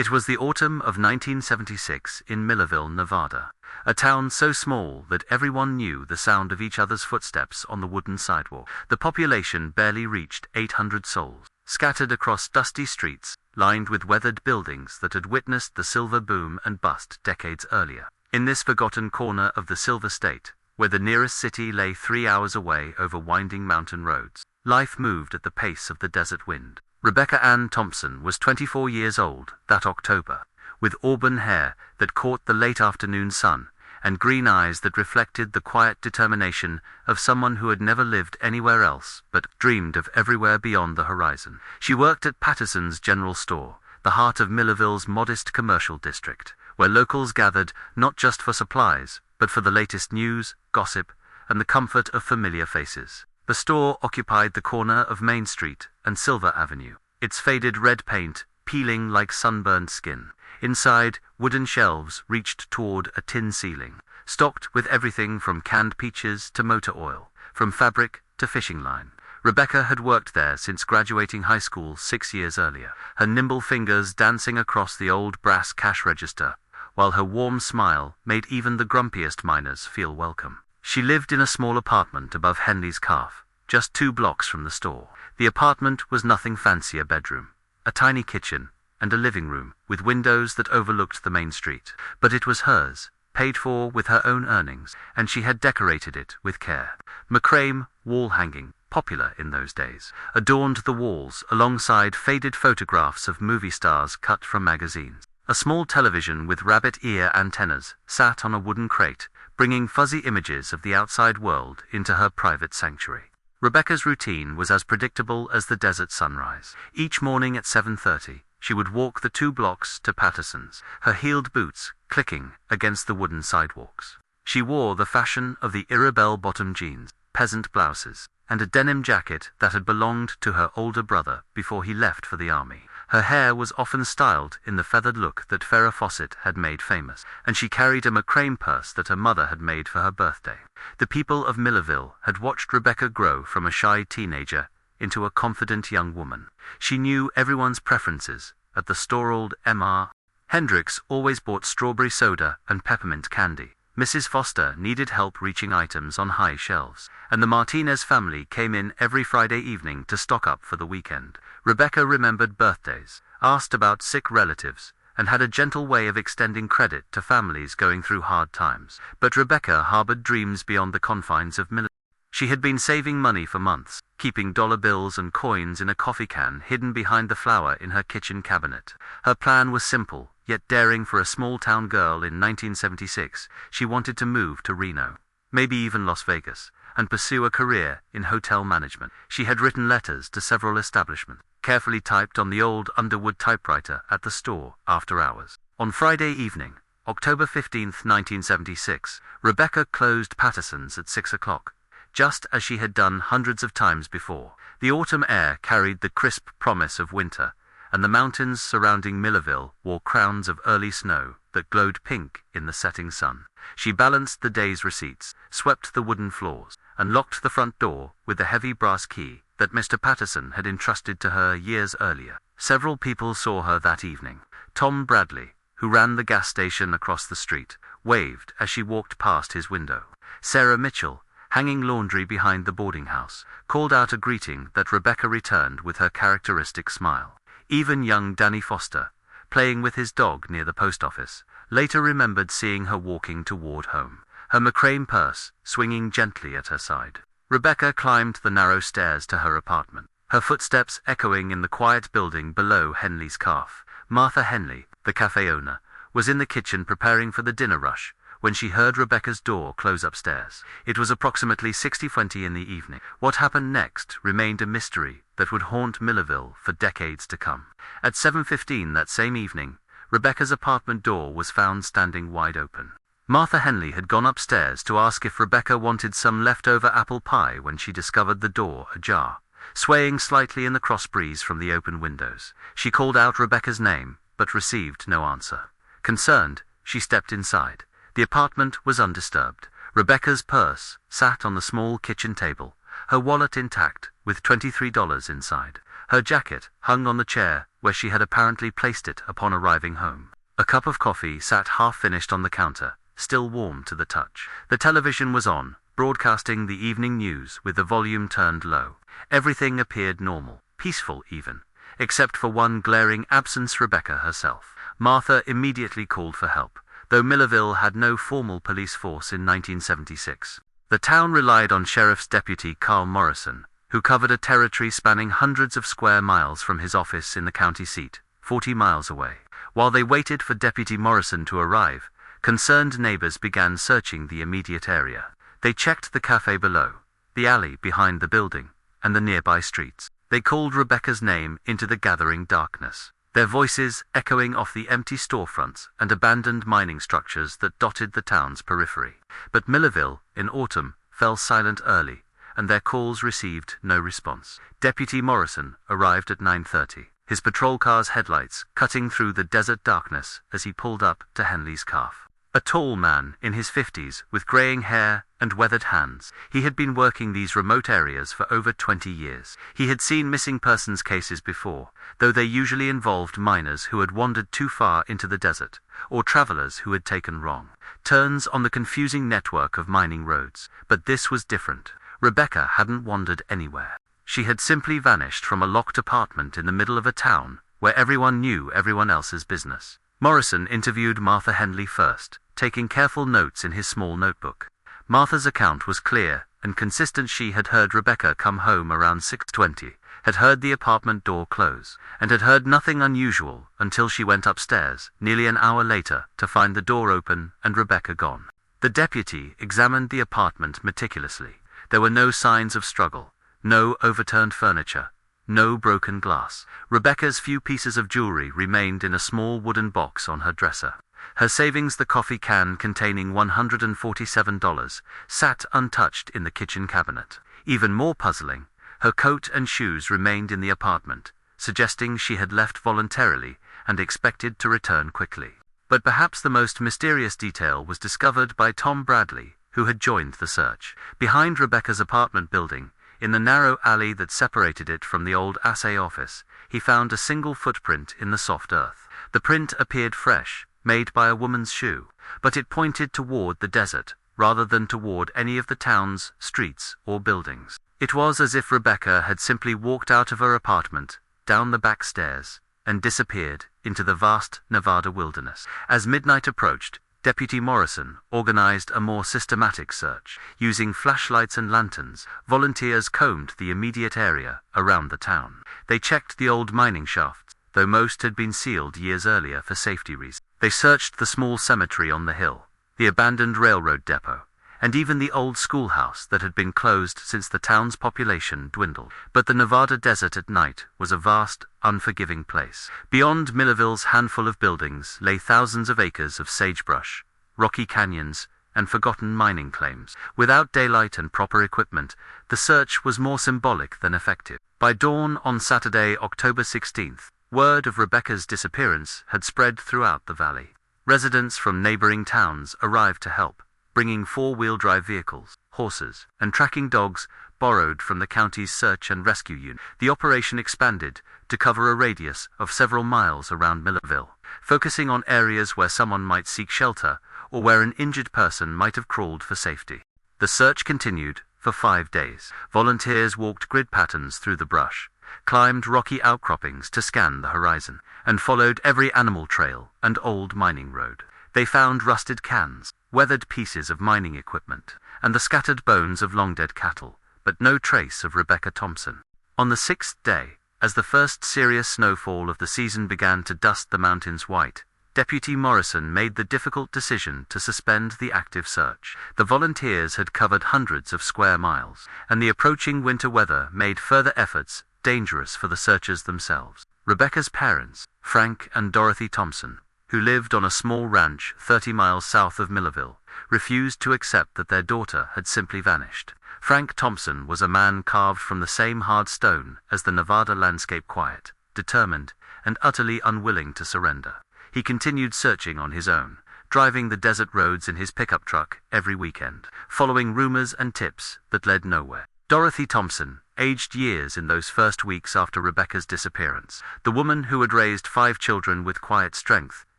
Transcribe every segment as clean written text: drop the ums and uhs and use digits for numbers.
It was the autumn of 1976 in Millerville, Nevada, a town so small that everyone knew the sound of each other's footsteps on the wooden sidewalk. The population barely reached 800 souls, scattered across dusty streets, lined with weathered buildings that had witnessed the silver boom and bust decades earlier. In this forgotten corner of the Silver State, where the nearest city lay 3 hours away over winding mountain roads, life moved at the pace of the desert wind. Rebecca Ann Thompson was 24 years old that October, with auburn hair that caught the late afternoon sun, and green eyes that reflected the quiet determination of someone who had never lived anywhere else but dreamed of everywhere beyond the horizon. She worked at Patterson's General Store, the heart of Millerville's modest commercial district, where locals gathered not just for supplies, but for the latest news, gossip, and the comfort of familiar faces. The store occupied the corner of Main Street and Silver Avenue, its faded red paint peeling like sunburned skin. Inside, wooden shelves reached toward a tin ceiling, stocked with everything from canned peaches to motor oil, from fabric to fishing line. Rebecca had worked there since graduating high school 6 years earlier, her nimble fingers dancing across the old brass cash register, while her warm smile made even the grumpiest miners feel welcome. She lived in a small apartment above Henley's Calf, just 2 blocks from the store. The apartment was nothing fancy: a bedroom, a tiny kitchen, and a living room with windows that overlooked the main street. But it was hers, paid for with her own earnings, and she had decorated it with care. Macrame wall hanging, popular in those days, adorned the walls alongside faded photographs of movie stars cut from magazines. A small television with rabbit ear antennas sat on a wooden crate, bringing fuzzy images of the outside world into her private sanctuary. Rebecca's routine was as predictable as the desert sunrise. Each morning at 7:30, she would walk the 2 blocks to Patterson's, her heeled boots clicking against the wooden sidewalks. She wore the fashion of the era bell-bottom jeans, peasant blouses, and a denim jacket that had belonged to her older brother before he left for the army. Her hair was often styled in the feathered look that Farrah Fawcett had made famous, and she carried a Macrame purse that her mother had made for her birthday. The people of Millerville had watched Rebecca grow from a shy teenager into a confident young woman. She knew everyone's preferences. At the store, old M.R. Hendricks always bought strawberry soda and peppermint candy. Mrs. Foster needed help reaching items on high shelves, and the Martinez family came in every Friday evening to stock up for the weekend. Rebecca remembered birthdays, asked about sick relatives, and had a gentle way of extending credit to families going through hard times. But Rebecca harbored dreams beyond the confines of Millerville. She had been saving money for months, keeping dollar bills and coins in a coffee can hidden behind the flour in her kitchen cabinet. Her plan was simple, yet daring for a small-town girl in 1976. She wanted to move to Reno, maybe even Las Vegas, and pursue a career in hotel management. She had written letters to several establishments, carefully typed on the old Underwood typewriter at the store after hours. On Friday evening, October 15, 1976, Rebecca closed Patterson's at 6 o'clock. Just as she had done hundreds of times before. The autumn air carried the crisp promise of winter, and the mountains surrounding Millerville wore crowns of early snow that glowed pink in the setting sun. She balanced the day's receipts, swept the wooden floors, and locked the front door with the heavy brass key that Mr. Patterson had entrusted to her years earlier. Several people saw her that evening. Tom Bradley, who ran the gas station across the street, waved as she walked past his window. Sarah Mitchell, hanging laundry behind the boarding house, called out a greeting that Rebecca returned with her characteristic smile. Even young Danny Foster, playing with his dog near the post office, later remembered seeing her walking toward home, her Macrame purse swinging gently at her side. Rebecca climbed the narrow stairs to her apartment, her footsteps echoing in the quiet building below Henley's Calf. Martha Henley, the cafe owner, was in the kitchen preparing for the dinner rush when she heard Rebecca's door close upstairs. It was approximately 6:20 in the evening. What happened next remained a mystery that would haunt Millerville for decades to come. At 7:15 that same evening, Rebecca's apartment door was found standing wide open. Martha Henley had gone upstairs to ask if Rebecca wanted some leftover apple pie when she discovered the door ajar, swaying slightly in the cross breeze from the open windows. She called out Rebecca's name, but received no answer. Concerned, she stepped inside. The apartment was undisturbed. Rebecca's purse sat on the small kitchen table, her wallet intact with $23 inside. Her jacket hung on the chair where she had apparently placed it upon arriving home. A cup of coffee sat half-finished on the counter, still warm to the touch. The television was on, broadcasting the evening news with the volume turned low. Everything appeared normal, peaceful even, except for one glaring absence: Rebecca herself. Martha immediately called for help, though Millerville had no formal police force in 1976. The town relied on Sheriff's Deputy Carl Morrison, who covered a territory spanning hundreds of square miles from his office in the county seat, 40 miles away. While they waited for Deputy Morrison to arrive, concerned neighbors began searching the immediate area. They checked the cafe below, the alley behind the building, and the nearby streets. They called Rebecca's name into the gathering darkness, their voices echoing off the empty storefronts and abandoned mining structures that dotted the town's periphery. But Millerville, in autumn, fell silent early, and their calls received no response. Deputy Morrison arrived at 9:30, his patrol car's headlights cutting through the desert darkness as he pulled up to Henley's Calf. A tall man in his 50s with graying hair and weathered hands. He had been working these remote areas for over 20 years. He had seen missing persons cases before, though they usually involved miners who had wandered too far into the desert, or travelers who had taken wrong turns on the confusing network of mining roads. But this was different. Rebecca hadn't wandered anywhere. She had simply vanished from a locked apartment in the middle of a town where everyone knew everyone else's business. Morrison interviewed Martha Henley first, taking careful notes in his small notebook. Martha's account was clear and consistent. She had heard Rebecca come home around 6:20, had heard the apartment door close, and had heard nothing unusual until she went upstairs, nearly an hour later, to find the door open and Rebecca gone. The deputy examined the apartment meticulously. There were no signs of struggle, no overturned furniture, no broken glass. Rebecca's few pieces of jewelry remained in a small wooden box on her dresser. Her savings, the coffee can containing $147, sat untouched in the kitchen cabinet. Even more puzzling, her coat and shoes remained in the apartment, suggesting she had left voluntarily and expected to return quickly. But perhaps the most mysterious detail was discovered by Tom Bradley, who had joined the search. Behind Rebecca's apartment building, in the narrow alley that separated it from the old assay office, he found a single footprint in the soft earth. The print appeared fresh, made by a woman's shoe, but it pointed toward the desert, rather than toward any of the town's streets or buildings. It was as if Rebecca had simply walked out of her apartment, down the back stairs, and disappeared into the vast Nevada wilderness. As midnight approached, Deputy Morrison organized a more systematic search. Using flashlights and lanterns, volunteers combed the immediate area around the town. They checked the old mining shafts, though most had been sealed years earlier for safety reasons. They searched the small cemetery on the hill, the abandoned railroad depot, and even the old schoolhouse that had been closed since the town's population dwindled. But the Nevada desert at night was a vast, unforgiving place. Beyond Millerville's handful of buildings lay thousands of acres of sagebrush, rocky canyons, and forgotten mining claims. Without daylight and proper equipment, the search was more symbolic than effective. By dawn on Saturday, October 16th, word of Rebecca's disappearance had spread throughout the valley. Residents from neighboring towns arrived to help, bringing four-wheel-drive vehicles, horses, and tracking dogs borrowed from the county's search and rescue unit. The operation expanded to cover a radius of several miles around Millerville, focusing on areas where someone might seek shelter or where an injured person might have crawled for safety. The search continued for 5 days. Volunteers walked grid patterns through the brush, climbed rocky outcroppings to scan the horizon, and followed every animal trail and old mining road. They found rusted cans, weathered pieces of mining equipment, and the scattered bones of long-dead cattle, but no trace of Rebecca Thompson. On the 6th day, as the first serious snowfall of the season began to dust the mountains white, Deputy Morrison made the difficult decision to suspend the active search. The volunteers had covered hundreds of square miles, and the approaching winter weather made further efforts dangerous for the searchers themselves. Rebecca's parents, Frank and Dorothy Thompson, who lived on a small ranch 30 miles south of Millerville, refused to accept that their daughter had simply vanished. Frank Thompson was a man carved from the same hard stone as the Nevada landscape, quiet, determined, and utterly unwilling to surrender. He continued searching on his own, driving the desert roads in his pickup truck every weekend, following rumors and tips that led nowhere. Dorothy Thompson, aged years in those first weeks after Rebecca's disappearance. The woman who had raised 5 children with quiet strength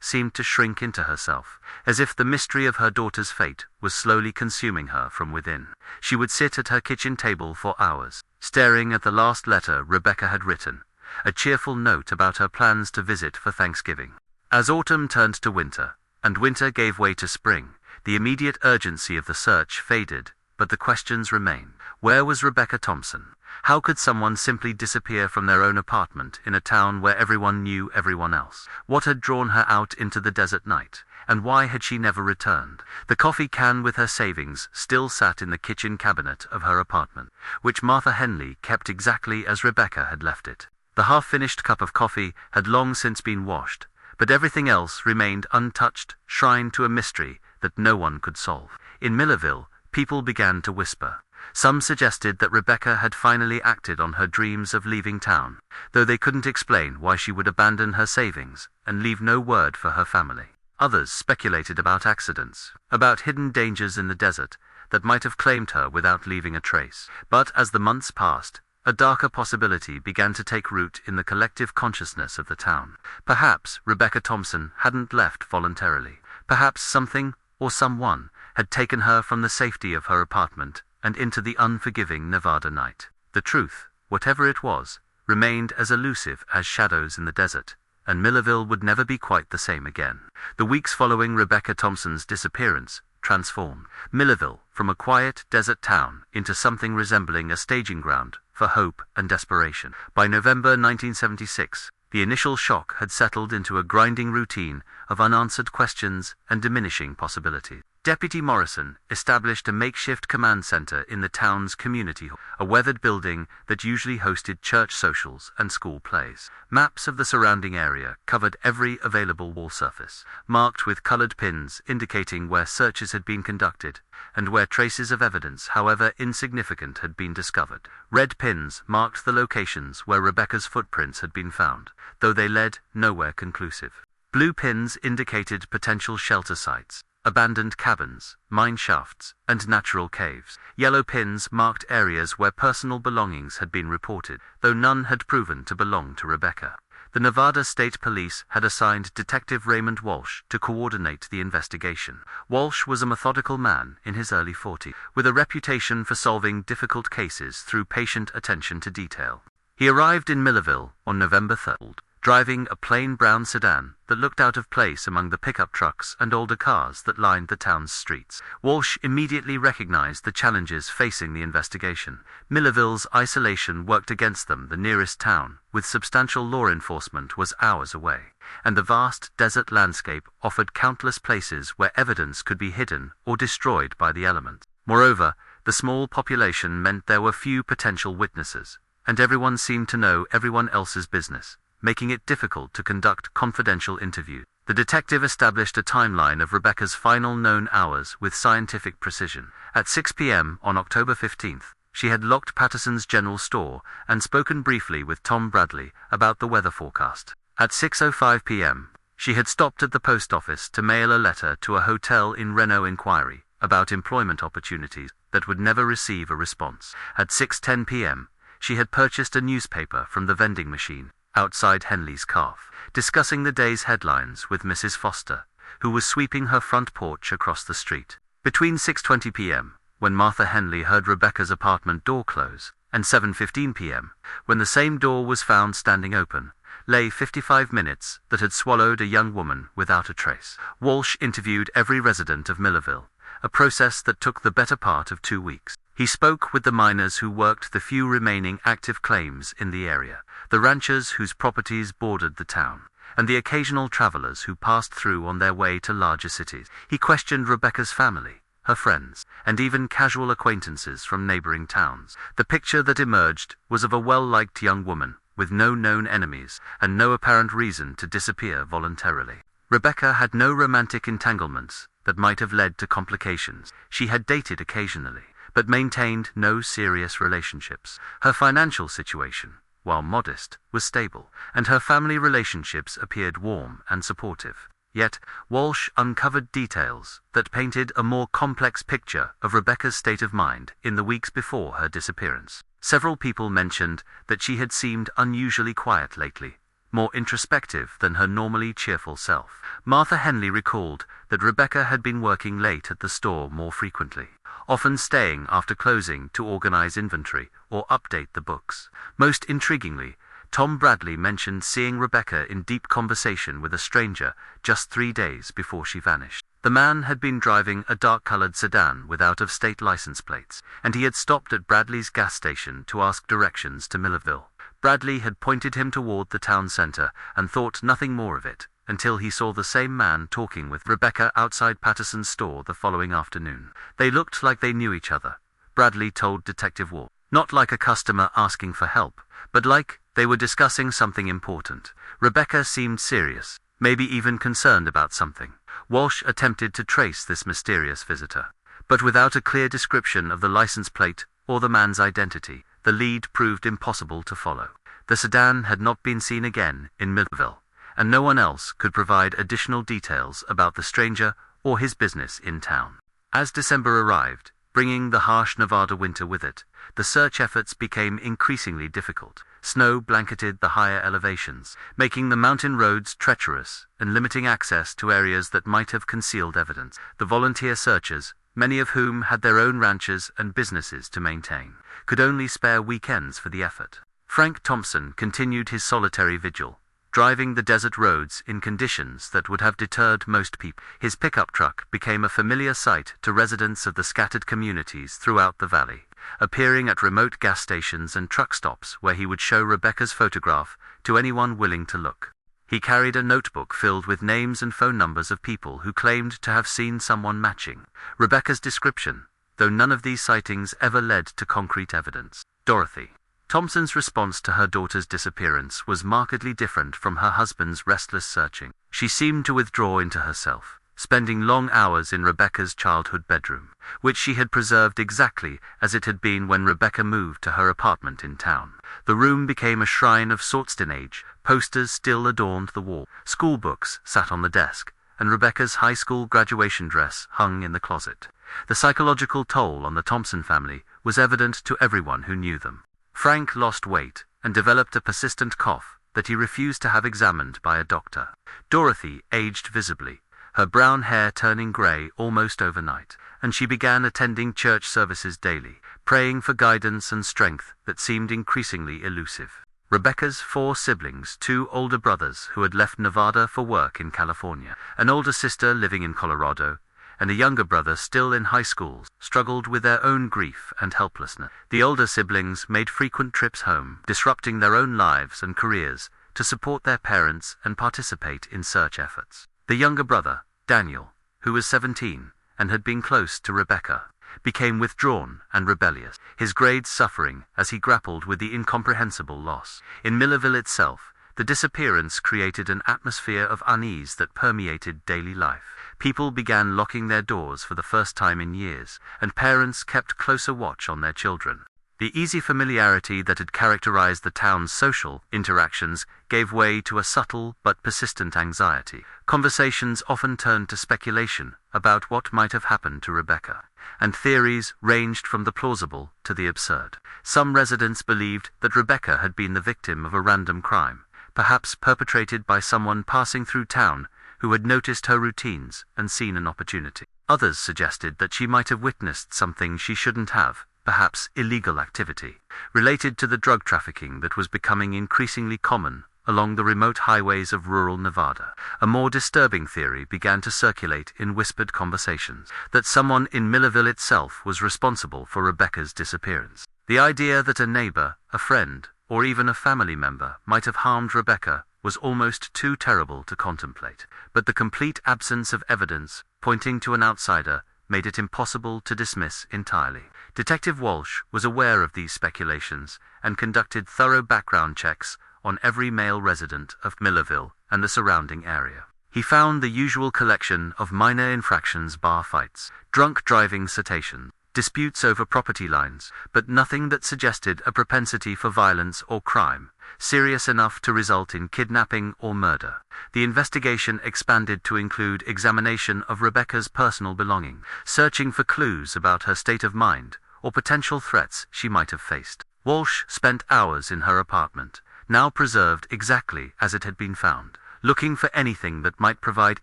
seemed to shrink into herself, as if the mystery of her daughter's fate was slowly consuming her from within. She would sit at her kitchen table for hours, staring at the last letter Rebecca had written, a cheerful note about her plans to visit for Thanksgiving. As autumn turned to winter, and winter gave way to spring, the immediate urgency of the search faded, but the questions remained. Where was Rebecca Thompson? How could someone simply disappear from their own apartment in a town where everyone knew everyone else? What had drawn her out into the desert night? And why had she never returned? The coffee can with her savings still sat in the kitchen cabinet of her apartment, which Martha Henley kept exactly as Rebecca had left it. The half-finished cup of coffee had long since been washed, but everything else remained untouched, shrine to a mystery that no one could solve. In Millerville, people began to whisper. Some suggested that Rebecca had finally acted on her dreams of leaving town, though they couldn't explain why she would abandon her savings and leave no word for her family. Others speculated about accidents, about hidden dangers in the desert that might have claimed her without leaving a trace. But as the months passed, a darker possibility began to take root in the collective consciousness of the town. Perhaps Rebecca Thompson hadn't left voluntarily. Perhaps something or someone had taken her from the safety of her apartment and into the unforgiving Nevada night. The truth, whatever it was, remained as elusive as shadows in the desert, and Millerville would never be quite the same again. The weeks following Rebecca Thompson's disappearance transformed Millerville from a quiet desert town into something resembling a staging ground for hope and desperation. By November 1976, the initial shock had settled into a grinding routine of unanswered questions and diminishing possibilities. Deputy Morrison established a makeshift command center in the town's community hall, a weathered building that usually hosted church socials and school plays. Maps of the surrounding area covered every available wall surface, marked with colored pins indicating where searches had been conducted and where traces of evidence, however insignificant, had been discovered. Red pins marked the locations where Rebecca's footprints had been found, though they led nowhere conclusive. Blue pins indicated potential shelter sites, abandoned cabins, mine shafts, and natural caves. Yellow pins marked areas where personal belongings had been reported, though none had proven to belong to Rebecca. The Nevada State Police had assigned Detective Raymond Walsh to coordinate the investigation. Walsh was a methodical man in his early 40s, with a reputation for solving difficult cases through patient attention to detail. He arrived in Millerville on November 3rd. Driving a plain brown sedan that looked out of place among the pickup trucks and older cars that lined the town's streets. Walsh immediately recognized the challenges facing the investigation. Millerville's isolation worked against them. The nearest town, with substantial law enforcement, was hours away, and the vast desert landscape offered countless places where evidence could be hidden or destroyed by the elements. Moreover, the small population meant there were few potential witnesses, and everyone seemed to know everyone else's business, making it difficult to conduct confidential interviews. The detective established a timeline of Rebecca's final known hours with scientific precision. At 6 p.m. on October 15th, she had locked Patterson's general store and spoken briefly with Tom Bradley about the weather forecast. At 6:05 p.m., she had stopped at the post office to mail a letter to a hotel in Reno inquiry about employment opportunities that would never receive a response. At 6:10 p.m., she had purchased a newspaper from the vending machine outside Henley's Cafe, discussing the day's headlines with Mrs. Foster, who was sweeping her front porch across the street. Between 6:20 p.m., when Martha Henley heard Rebecca's apartment door close, and 7:15 p.m., when the same door was found standing open, lay 55 minutes that had swallowed a young woman without a trace. Walsh interviewed every resident of Millerville, a process that took the better part of 2 weeks. He spoke with the miners who worked the few remaining active claims in the area, the ranchers whose properties bordered the town, and the occasional travelers who passed through on their way to larger cities. He questioned Rebecca's family, her friends, and even casual acquaintances from neighboring towns. The picture that emerged was of a well-liked young woman, with no known enemies, and no apparent reason to disappear voluntarily. Rebecca had no romantic entanglements that might have led to complications. She had dated occasionally, but maintained no serious relationships. Her financial situation, while modest, was stable, and her family relationships appeared warm and supportive. Yet, Walsh uncovered details that painted a more complex picture of Rebecca's state of mind in the weeks before her disappearance. Several people mentioned that she had seemed unusually quiet lately, more introspective than her normally cheerful self. Martha Henley recalled that Rebecca had been working late at the store more frequently, often staying after closing to organize inventory or update the books. Most intriguingly, Tom Bradley mentioned seeing Rebecca in deep conversation with a stranger just 3 days before she vanished. The man had been driving a dark-colored sedan with out-of-state license plates, and he had stopped at Bradley's gas station to ask directions to Millerville. Bradley had pointed him toward the town center and thought nothing more of it, until he saw the same man talking with Rebecca outside Patterson's store the following afternoon. They looked like they knew each other, Bradley told Detective Walsh. Not like a customer asking for help, but like they were discussing something important. Rebecca seemed serious, maybe even concerned about something. Walsh attempted to trace this mysterious visitor, but without a clear description of the license plate or the man's identity, the lead proved impossible to follow. The sedan had not been seen again in Millerville, and no one else could provide additional details about the stranger or his business in town. As December arrived, bringing the harsh Nevada winter with it, the search efforts became increasingly difficult. Snow blanketed the higher elevations, making the mountain roads treacherous and limiting access to areas that might have concealed evidence. The volunteer searchers, many of whom had their own ranches and businesses to maintain, could only spare weekends for the effort. Frank Thompson continued his solitary vigil, driving the desert roads in conditions that would have deterred most people. His pickup truck became a familiar sight to residents of the scattered communities throughout the valley, appearing at remote gas stations and truck stops where he would show Rebecca's photograph to anyone willing to look. He carried a notebook filled with names and phone numbers of people who claimed to have seen someone matching Rebecca's description, though none of these sightings ever led to concrete evidence. Dorothy Thompson's response to her daughter's disappearance was markedly different from her husband's restless searching. She seemed to withdraw into herself, spending long hours in Rebecca's childhood bedroom, which she had preserved exactly as it had been when Rebecca moved to her apartment in town. The room became a shrine of Swordston age. Posters still adorned the wall, school books sat on the desk, and Rebecca's high school graduation dress hung in the closet. The psychological toll on the Thompson family was evident to everyone who knew them. Frank lost weight and developed a persistent cough that he refused to have examined by a doctor. Dorothy aged visibly, her brown hair turning gray almost overnight, and she began attending church services daily, praying for guidance and strength that seemed increasingly elusive. Rebecca's 4 siblings, 2 older brothers who had left Nevada for work in California, an older sister living in Colorado, and a younger brother still in high school, struggled with their own grief and helplessness. The older siblings made frequent trips home, disrupting their own lives and careers to support their parents and participate in search efforts. The younger brother, Daniel, who was 17 and had been close to Rebecca, became withdrawn and rebellious, his grades suffering as he grappled with the incomprehensible loss. In Millerville itself, the disappearance created an atmosphere of unease that permeated daily life. People began locking their doors for the first time in years, and parents kept closer watch on their children. The easy familiarity that had characterized the town's social interactions gave way to a subtle but persistent anxiety. Conversations often turned to speculation about what might have happened to Rebecca, and theories ranged from the plausible to the absurd. Some residents believed that Rebecca had been the victim of a random crime, perhaps perpetrated by someone passing through town who had noticed her routines and seen an opportunity. Others suggested that she might have witnessed something she shouldn't have, perhaps illegal activity, related to the drug trafficking that was becoming increasingly common along the remote highways of rural Nevada. A more disturbing theory began to circulate in whispered conversations, that someone in Millerville itself was responsible for Rebecca's disappearance. The idea that a neighbor, a friend, or even a family member might have harmed Rebecca was almost too terrible to contemplate, but the complete absence of evidence pointing to an outsider made it impossible to dismiss entirely. Detective Walsh was aware of these speculations and conducted thorough background checks on every male resident of Millerville and the surrounding area. He found the usual collection of minor infractions: bar fights, drunk driving citations, disputes over property lines, but nothing that suggested a propensity for violence or crime. serious enough to result in kidnapping or murder. The investigation expanded to include examination of Rebecca's personal belongings, searching for clues about her state of mind or potential threats she might have faced. Walsh spent hours in her apartment, now preserved exactly as it had been found, looking for anything that might provide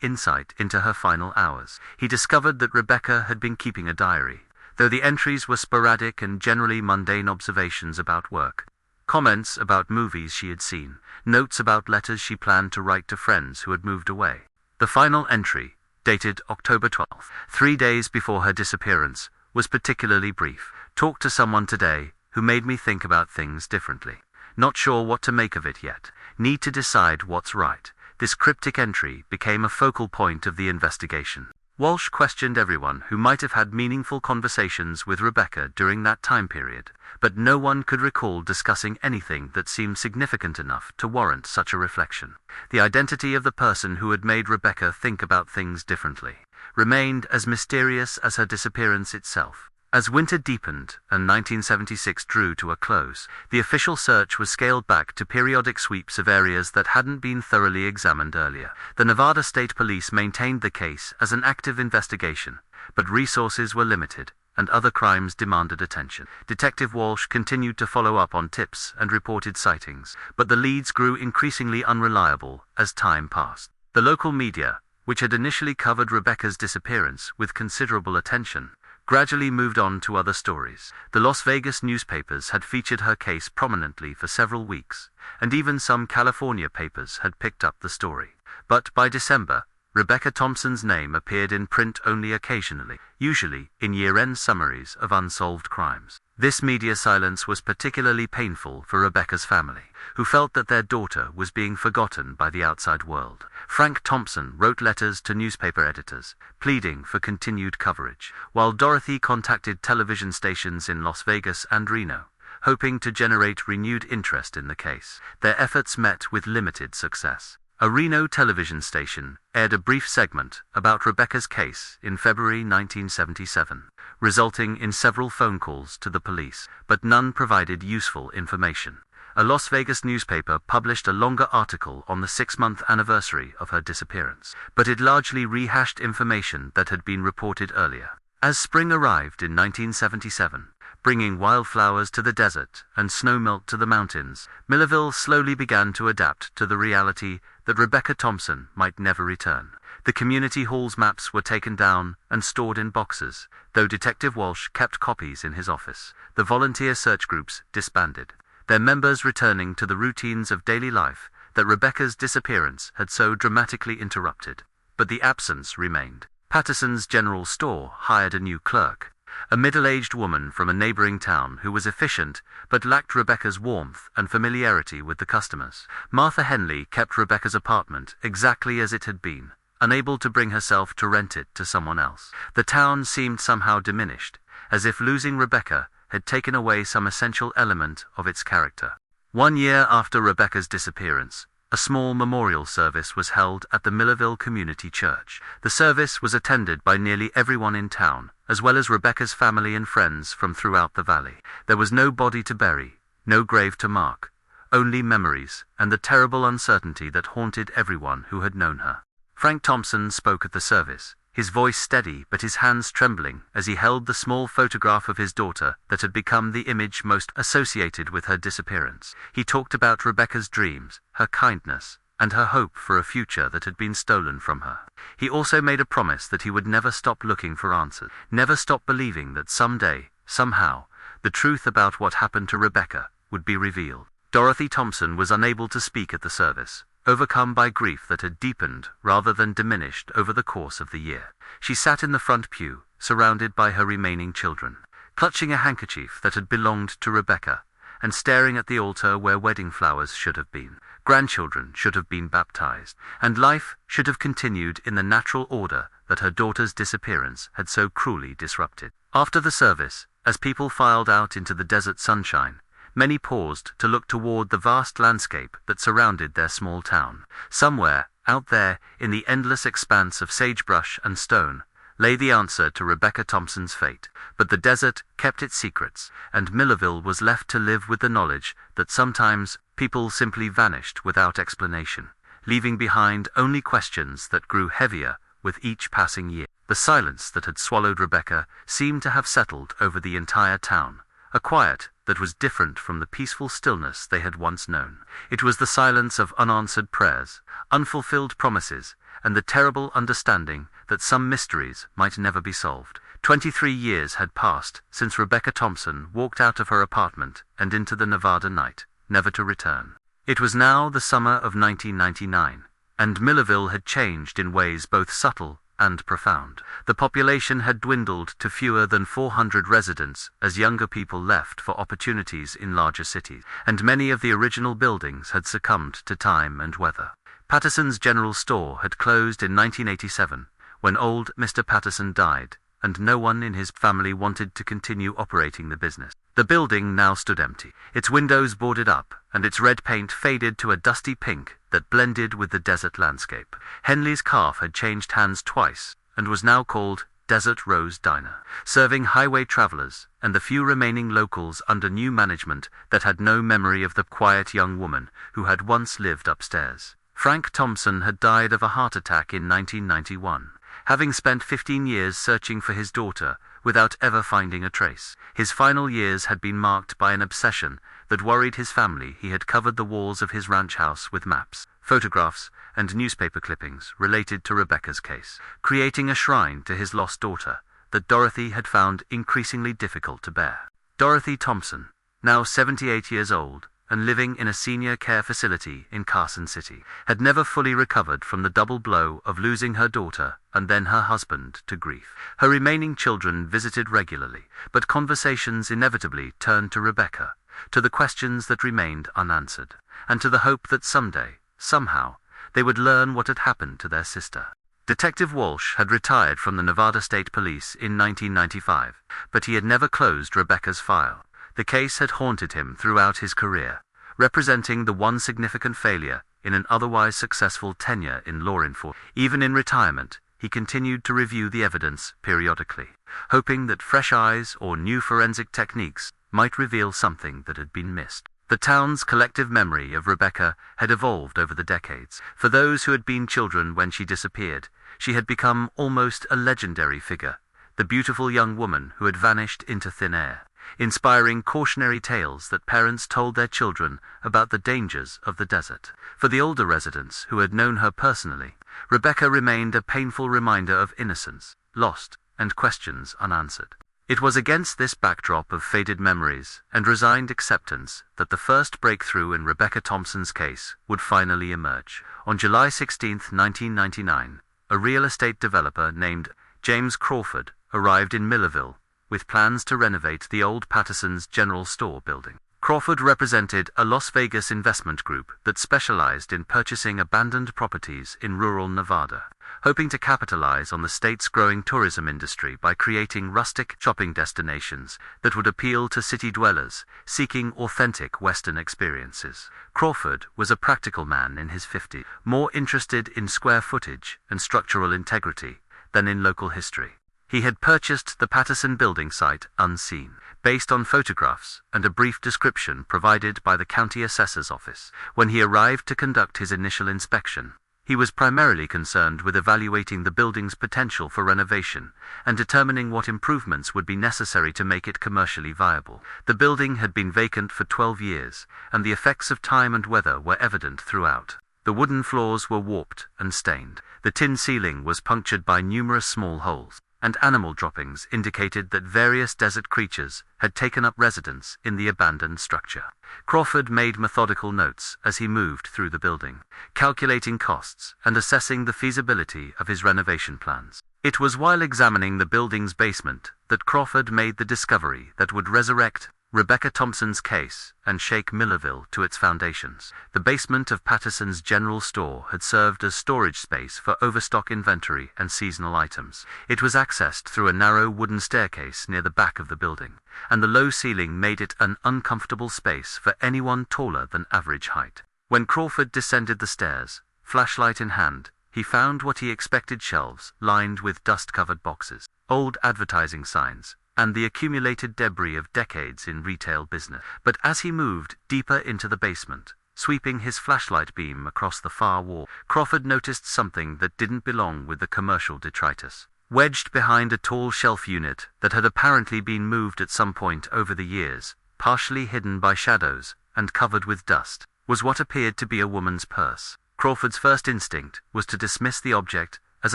insight into her final hours. He discovered that Rebecca had been keeping a diary, though the entries were sporadic and generally mundane observations about work, comments about movies she had seen, notes about letters she planned to write to friends who had moved away. The final entry, dated October 12th, 3 days before her disappearance, was particularly brief. Talked to someone today who made me think about things differently. Not sure what to make of it yet. Need to decide what's right. This cryptic entry became a focal point of the investigation. Walsh questioned everyone who might have had meaningful conversations with Rebecca during that time period, but no one could recall discussing anything that seemed significant enough to warrant such a reflection. The identity of the person who had made Rebecca think about things differently remained as mysterious as her disappearance itself. As winter deepened and 1976 drew to a close, the official search was scaled back to periodic sweeps of areas that hadn't been thoroughly examined earlier. The Nevada State Police maintained the case as an active investigation, but resources were limited, and other crimes demanded attention. Detective Walsh continued to follow up on tips and reported sightings, but the leads grew increasingly unreliable as time passed. The local media, which had initially covered Rebecca's disappearance with considerable attention, gradually moved on to other stories. The Las Vegas newspapers had featured her case prominently for several weeks, and even some California papers had picked up the story. But by December, Rebecca Thompson's name appeared in print only occasionally, usually in year-end summaries of unsolved crimes. This media silence was particularly painful for Rebecca's family, who felt that their daughter was being forgotten by the outside world. Frank Thompson wrote letters to newspaper editors, pleading for continued coverage, while Dorothy contacted television stations in Las Vegas and Reno, hoping to generate renewed interest in the case. Their efforts met with limited success. A Reno television station aired a brief segment about Rebecca's case in February 1977, resulting in several phone calls to the police, but none provided useful information. A Las Vegas newspaper published a longer article on the 6-month anniversary of her disappearance, but it largely rehashed information that had been reported earlier. As spring arrived in 1977, bringing wildflowers to the desert and snowmelt to the mountains, Millerville slowly began to adapt to the reality that Rebecca Thompson might never return. The community hall's maps were taken down and stored in boxes, though Detective Walsh kept copies in his office. The volunteer search groups disbanded, their members returning to the routines of daily life that Rebecca's disappearance had so dramatically interrupted. But the absence remained. Patterson's General Store hired a new clerk, a middle-aged woman from a neighboring town who was efficient but lacked Rebecca's warmth and familiarity with the customers. Martha Henley kept Rebecca's apartment exactly as it had been, unable to bring herself to rent it to someone else. The town seemed somehow diminished, as if losing Rebecca had taken away some essential element of its character. 1 year after Rebecca's disappearance, a small memorial service was held at the Millerville Community Church. The service was attended by nearly everyone in town, as well as Rebecca's family and friends from throughout the valley. There was no body to bury, no grave to mark, only memories and the terrible uncertainty that haunted everyone who had known her. Frank Thompson spoke at the service, his voice steady but his hands trembling as he held the small photograph of his daughter that had become the image most associated with her disappearance. He talked about Rebecca's dreams, her kindness, and her hope for a future that had been stolen from her. He also made a promise that he would never stop looking for answers, never stop believing that someday, somehow, the truth about what happened to Rebecca would be revealed. Dorothy Thompson was unable to speak at the service, overcome by grief that had deepened rather than diminished over the course of the year. She sat in the front pew, surrounded by her remaining children, clutching a handkerchief that had belonged to Rebecca, and staring at the altar where wedding flowers should have been. Grandchildren should have been baptized, and life should have continued in the natural order that her daughter's disappearance had so cruelly disrupted. After the service, as people filed out into the desert sunshine, many paused to look toward the vast landscape that surrounded their small town. Somewhere, out there, in the endless expanse of sagebrush and stone, lay the answer to Rebecca Thompson's fate, but the desert kept its secrets, and Millerville was left to live with the knowledge that sometimes people simply vanished without explanation, leaving behind only questions that grew heavier with each passing year. The silence that had swallowed Rebecca seemed to have settled over the entire town, a quiet that was different from the peaceful stillness they had once known. It was the silence of unanswered prayers, unfulfilled promises, and the terrible understanding that some mysteries might never be solved. 23 years had passed since Rebecca Thompson walked out of her apartment and into the Nevada night, never to return. It was now the summer of 1999, and Millerville had changed in ways both subtle and profound. The population had dwindled to fewer than 400 residents as younger people left for opportunities in larger cities, and many of the original buildings had succumbed to time and weather. Patterson's General Store had closed in 1987, when old Mr. Patterson died, and no one in his family wanted to continue operating the business. The building now stood empty, its windows boarded up, and its red paint faded to a dusty pink that blended with the desert landscape. Henley's Calf had changed hands twice, and was now called Desert Rose Diner, serving highway travelers and the few remaining locals under new management that had no memory of the quiet young woman who had once lived upstairs. Frank Thompson had died of a heart attack in 1991, having spent 15 years searching for his daughter without ever finding a trace. His final years had been marked by an obsession that worried his family. He had covered the walls of his ranch house with maps, photographs, and newspaper clippings related to Rebecca's case, creating a shrine to his lost daughter that Dorothy had found increasingly difficult to bear. Dorothy Thompson, now 78 years old, and living in a senior care facility in Carson City, had never fully recovered from the double blow of losing her daughter and then her husband to grief. Her remaining children visited regularly, but conversations inevitably turned to Rebecca, to the questions that remained unanswered, and to the hope that someday, somehow, they would learn what had happened to their sister. Detective Walsh had retired from the Nevada State Police in 1995, but he had never closed Rebecca's file. The case had haunted him throughout his career, representing the one significant failure in an otherwise successful tenure in law enforcement. Even in retirement, he continued to review the evidence periodically, hoping that fresh eyes or new forensic techniques might reveal something that had been missed. The town's collective memory of Rebecca had evolved over the decades. For those who had been children when she disappeared, she had become almost a legendary figure, the beautiful young woman who had vanished into thin air, inspiring cautionary tales that parents told their children about the dangers of the desert. For the older residents who had known her personally, Rebecca remained a painful reminder of innocence, lost, and questions unanswered. It was against this backdrop of faded memories and resigned acceptance that the first breakthrough in Rebecca Thompson's case would finally emerge. On July 16, 1999, a real estate developer named James Crawford arrived in Millerville with plans to renovate the old Patterson's General Store building. Crawford represented a Las Vegas investment group that specialized in purchasing abandoned properties in rural Nevada, hoping to capitalize on the state's growing tourism industry by creating rustic shopping destinations that would appeal to city dwellers seeking authentic Western experiences. Crawford was a practical man in his 50s, more interested in square footage and structural integrity than in local history. He had purchased the Patterson building site unseen, based on photographs and a brief description provided by the county assessor's office. When he arrived to conduct his initial inspection, he was primarily concerned with evaluating the building's potential for renovation and determining what improvements would be necessary to make it commercially viable. The building had been vacant for 12 years, and the effects of time and weather were evident throughout. The wooden floors were warped and stained. The tin ceiling was punctured by numerous small holes, and animal droppings indicated that various desert creatures had taken up residence in the abandoned structure. Crawford made methodical notes as he moved through the building, calculating costs and assessing the feasibility of his renovation plans. It was while examining the building's basement that Crawford made the discovery that would resurrect Rebecca Thompson's case and shake Millerville to its foundations. The basement of Patterson's General Store had served as storage space for overstock inventory and seasonal items. It was accessed through a narrow wooden staircase near the back of the building, and the low ceiling made it an uncomfortable space for anyone taller than average height. When Crawford descended the stairs, flashlight in hand, he found what he expected: shelves lined with dust-covered boxes, old advertising signs, and the accumulated debris of decades in retail business. But as he moved deeper into the basement, sweeping his flashlight beam across the far wall, Crawford noticed something that didn't belong with the commercial detritus. Wedged behind a tall shelf unit that had apparently been moved at some point over the years, partially hidden by shadows and covered with dust, was what appeared to be a woman's purse. Crawford's first instinct was to dismiss the object as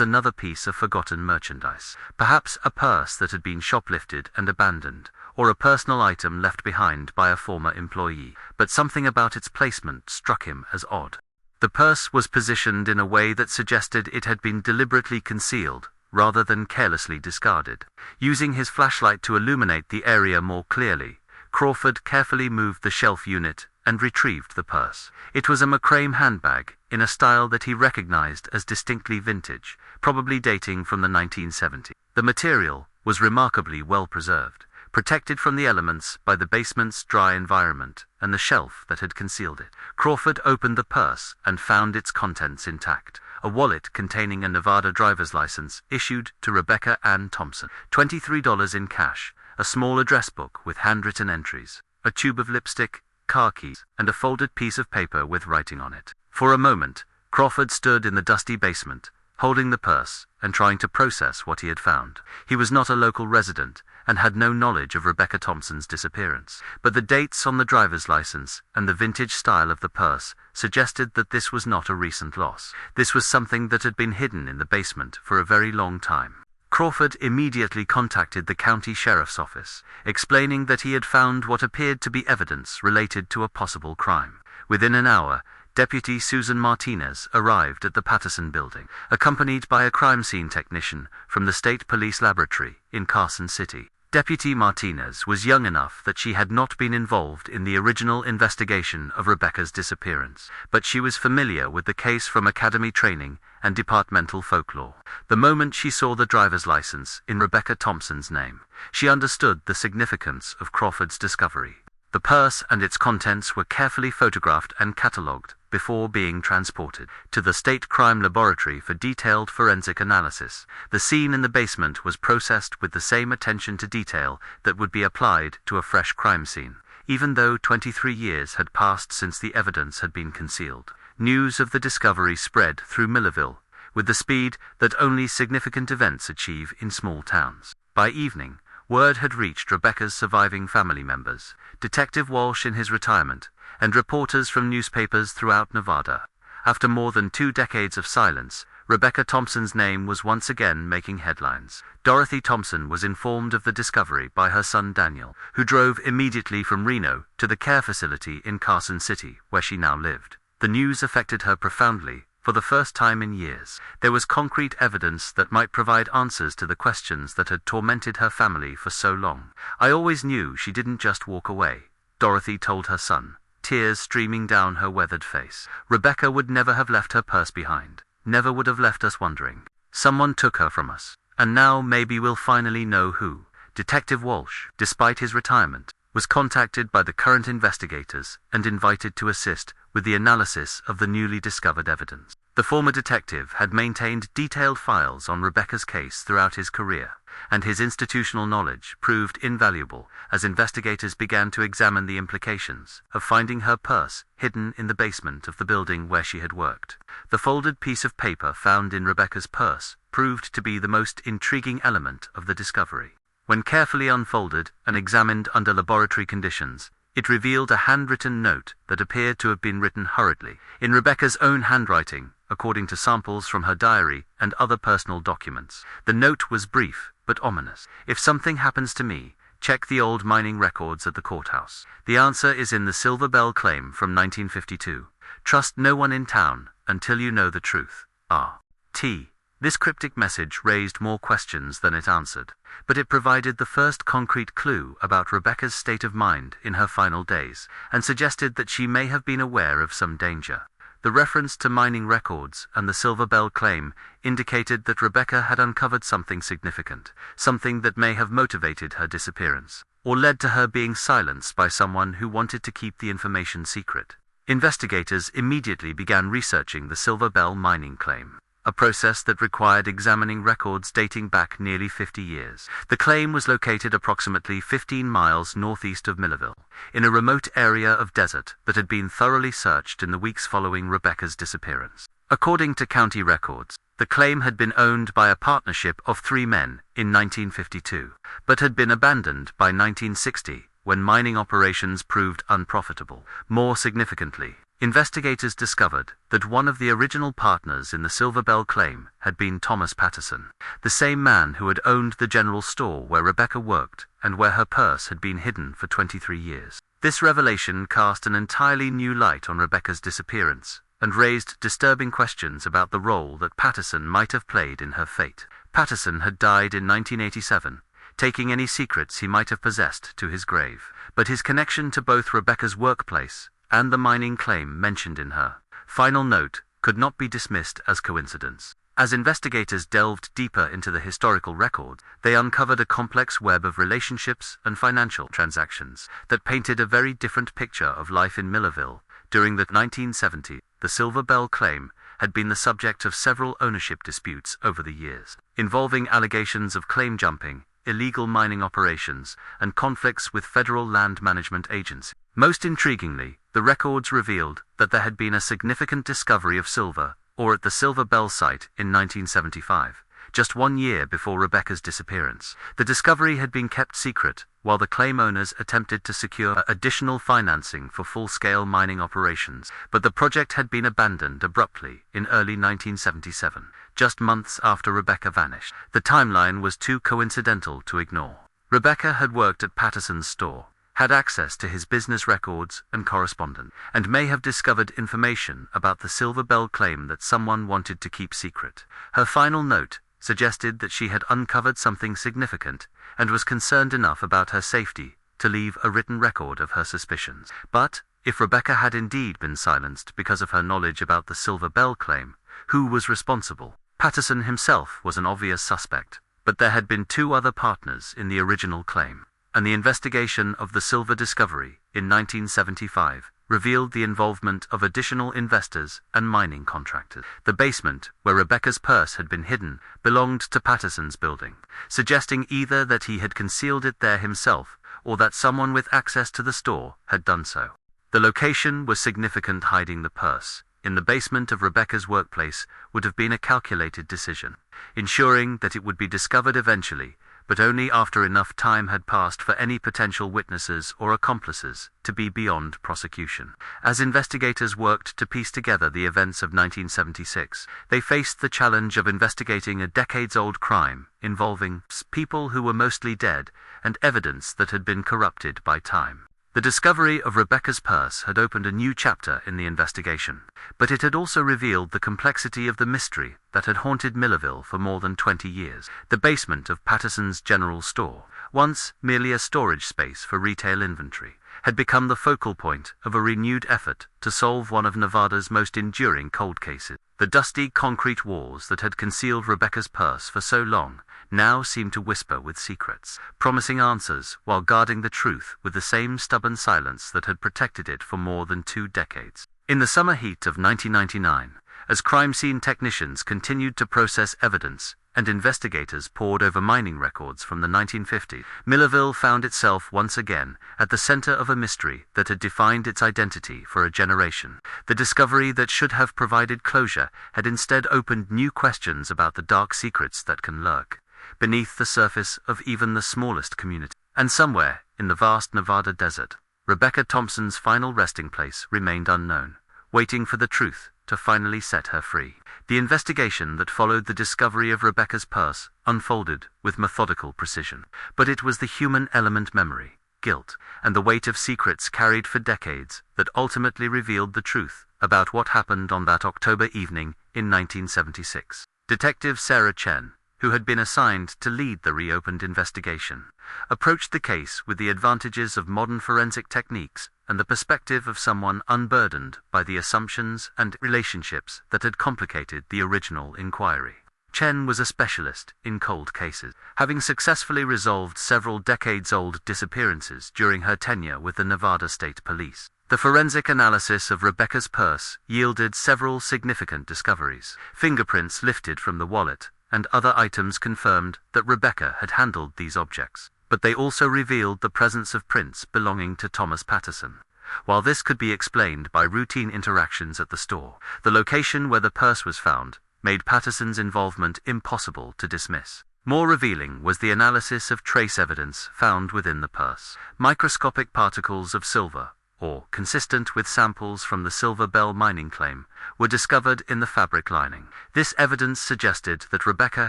another piece of forgotten merchandise, perhaps a purse that had been shoplifted and abandoned, or a personal item left behind by a former employee. But something about its placement struck him as odd. The purse was positioned in a way that suggested it had been deliberately concealed, rather than carelessly discarded. Using his flashlight to illuminate the area more clearly, Crawford carefully moved the shelf unit and retrieved the purse. It was a McCrame handbag, in a style that he recognized as distinctly vintage, probably dating from the 1970s. The material was remarkably well preserved, protected from the elements by the basement's dry environment and the shelf that had concealed it. Crawford opened the purse and found its contents intact: a wallet containing a Nevada driver's license issued to Rebecca Ann Thompson, $23 in cash, a small address book with handwritten entries, a tube of lipstick, car keys, and a folded piece of paper with writing on it. For a moment, Crawford stood in the dusty basement, holding the purse and trying to process what he had found. He was not a local resident and had no knowledge of Rebecca Thompson's disappearance, but the dates on the driver's license and the vintage style of the purse suggested that this was not a recent loss. This was something that had been hidden in the basement for a very long time. Crawford immediately contacted the county sheriff's office, explaining that he had found what appeared to be evidence related to a possible crime. Within an hour, Deputy Susan Martinez arrived at the Patterson building, accompanied by a crime scene technician from the State Police Laboratory in Carson City. Deputy Martinez was young enough that she had not been involved in the original investigation of Rebecca's disappearance, but she was familiar with the case from academy training and departmental folklore. The moment she saw the driver's license in Rebecca Thompson's name, she understood the significance of Crawford's discovery. The purse and its contents were carefully photographed and catalogued before being transported to the State Crime Laboratory for detailed forensic analysis. The scene in the basement was processed with the same attention to detail that would be applied to a fresh crime scene, even though 23 years had passed since the evidence had been concealed. News of the discovery spread through Millerville with the speed that only significant events achieve in small towns. By evening, word had reached Rebecca's surviving family members, Detective Walsh in his retirement, and reporters from newspapers throughout Nevada. After more than 2 decades of silence, Rebecca Thompson's name was once again making headlines. Dorothy Thompson was informed of the discovery by her son Daniel, who drove immediately from Reno to the care facility in Carson City, where she now lived. The news affected her profoundly. For the first time in years, there was concrete evidence that might provide answers to the questions that had tormented her family for so long. "I always knew she didn't just walk away," Dorothy told her son, tears streaming down her weathered face. "Rebecca would never have left her purse behind, never would have left us wondering. Someone took her from us, and now maybe we'll finally know who." Detective Walsh, despite his retirement, was contacted by the current investigators and invited to assist with the analysis of the newly discovered evidence. The former detective had maintained detailed files on Rebecca's case throughout his career, and his institutional knowledge proved invaluable as investigators began to examine the implications of finding her purse hidden in the basement of the building where she had worked. The folded piece of paper found in Rebecca's purse proved to be the most intriguing element of the discovery. When carefully unfolded and examined under laboratory conditions, it revealed a handwritten note that appeared to have been written hurriedly, in Rebecca's own handwriting, according to samples from her diary and other personal documents. The note was brief, but ominous. "If something happens to me, check the old mining records at the courthouse. The answer is in the Silver Bell claim from 1952. Trust no one in town until you know the truth. R.T." This cryptic message raised more questions than it answered, but it provided the first concrete clue about Rebecca's state of mind in her final days, and suggested that she may have been aware of some danger. The reference to mining records and the Silver Bell claim indicated that Rebecca had uncovered something significant, something that may have motivated her disappearance, or led to her being silenced by someone who wanted to keep the information secret. Investigators immediately began researching the Silver Bell mining claim. a process that required examining records dating back nearly 50 years. The claim was located approximately 15 miles northeast of Millerville, in a remote area of desert that had been thoroughly searched in the weeks following Rebecca's disappearance. According to county records, the claim had been owned by a partnership of 3 men in 1952, but had been abandoned by 1960 when mining operations proved unprofitable. More significantly, investigators discovered that one of the original partners in the Silver Bell claim had been Thomas Patterson, the same man who had owned the general store where Rebecca worked and where her purse had been hidden for 23 years. This revelation cast an entirely new light on Rebecca's disappearance and raised disturbing questions about the role that Patterson might have played in her fate. Patterson had died in 1987, taking any secrets he might have possessed to his grave, but his connection to both Rebecca's workplace and the mining claim mentioned in her final note could not be dismissed as coincidence. As investigators delved deeper into the historical record, they uncovered a complex web of relationships and financial transactions that painted a very different picture of life in Millerville during the 1970s. The Silver Bell claim had been the subject of several ownership disputes over the years, involving allegations of claim jumping, illegal mining operations, and conflicts with federal land management agencies. Most intriguingly, the records revealed that there had been a significant discovery of silver ore at the Silver Bell site in 1975, just 1 year before Rebecca's disappearance. The discovery had been kept secret while the claim owners attempted to secure additional financing for full-scale mining operations, but the project had been abandoned abruptly in early 1977, just months after Rebecca vanished. The timeline was too coincidental to ignore. Rebecca had worked at Patterson's store, had access to his business records and correspondence, and may have discovered information about the Silver Bell claim that someone wanted to keep secret. Her final note suggested that she had uncovered something significant and was concerned enough about her safety to leave a written record of her suspicions. But if Rebecca had indeed been silenced because of her knowledge about the Silver Bell claim, who was responsible? Patterson himself was an obvious suspect, but there had been 2 other partners in the original claim, and the investigation of the silver discovery in 1975 revealed the involvement of additional investors and mining contractors. The basement, where Rebecca's purse had been hidden, belonged to Patterson's building, suggesting either that he had concealed it there himself or that someone with access to the store had done so. The location was significant. Hiding the purse in the basement of Rebecca's workplace would have been a calculated decision, ensuring that it would be discovered eventually, but only after enough time had passed for any potential witnesses or accomplices to be beyond prosecution. As investigators worked to piece together the events of 1976, they faced the challenge of investigating a decades-old crime involving people who were mostly dead and evidence that had been corrupted by time. The discovery of Rebecca's purse had opened a new chapter in the investigation, but it had also revealed the complexity of the mystery that had haunted Millerville for more than 20 years. The basement of Patterson's general store, once merely a storage space for retail inventory, had become the focal point of a renewed effort to solve one of Nevada's most enduring cold cases. The dusty concrete walls that had concealed Rebecca's purse for so long now seemed to whisper with secrets, promising answers while guarding the truth with the same stubborn silence that had protected it for more than 2 decades. In the summer heat of 1999, as crime scene technicians continued to process evidence and investigators pored over mining records from the 1950s, Millerville found itself once again at the center of a mystery that had defined its identity for a generation. The discovery that should have provided closure had instead opened new questions about the dark secrets that can lurk beneath the surface of even the smallest community. And somewhere in the vast Nevada desert, Rebecca Thompson's final resting place remained unknown, waiting for the truth to finally set her free. The investigation that followed the discovery of Rebecca's purse unfolded with methodical precision, but it was the human element, memory, guilt, and the weight of secrets carried for decades that ultimately revealed the truth about what happened on that October evening in 1976. Detective Sarah Chen, who had been assigned to lead the reopened investigation, approached the case with the advantages of modern forensic techniques and the perspective of someone unburdened by the assumptions and relationships that had complicated the original inquiry. Chen was a specialist in cold cases, having successfully resolved several decades-old disappearances during her tenure with the Nevada State Police. The forensic analysis of Rebecca's purse yielded several significant discoveries. Fingerprints lifted from the wallet, and other items confirmed that Rebecca had handled these objects. But they also revealed the presence of prints belonging to Thomas Patterson. While this could be explained by routine interactions at the store, the location where the purse was found made Patterson's involvement impossible to dismiss. More revealing was the analysis of trace evidence found within the purse. Microscopic particles of silver, or consistent with samples from the Silver Bell mining claim, were discovered in the fabric lining. This evidence suggested that Rebecca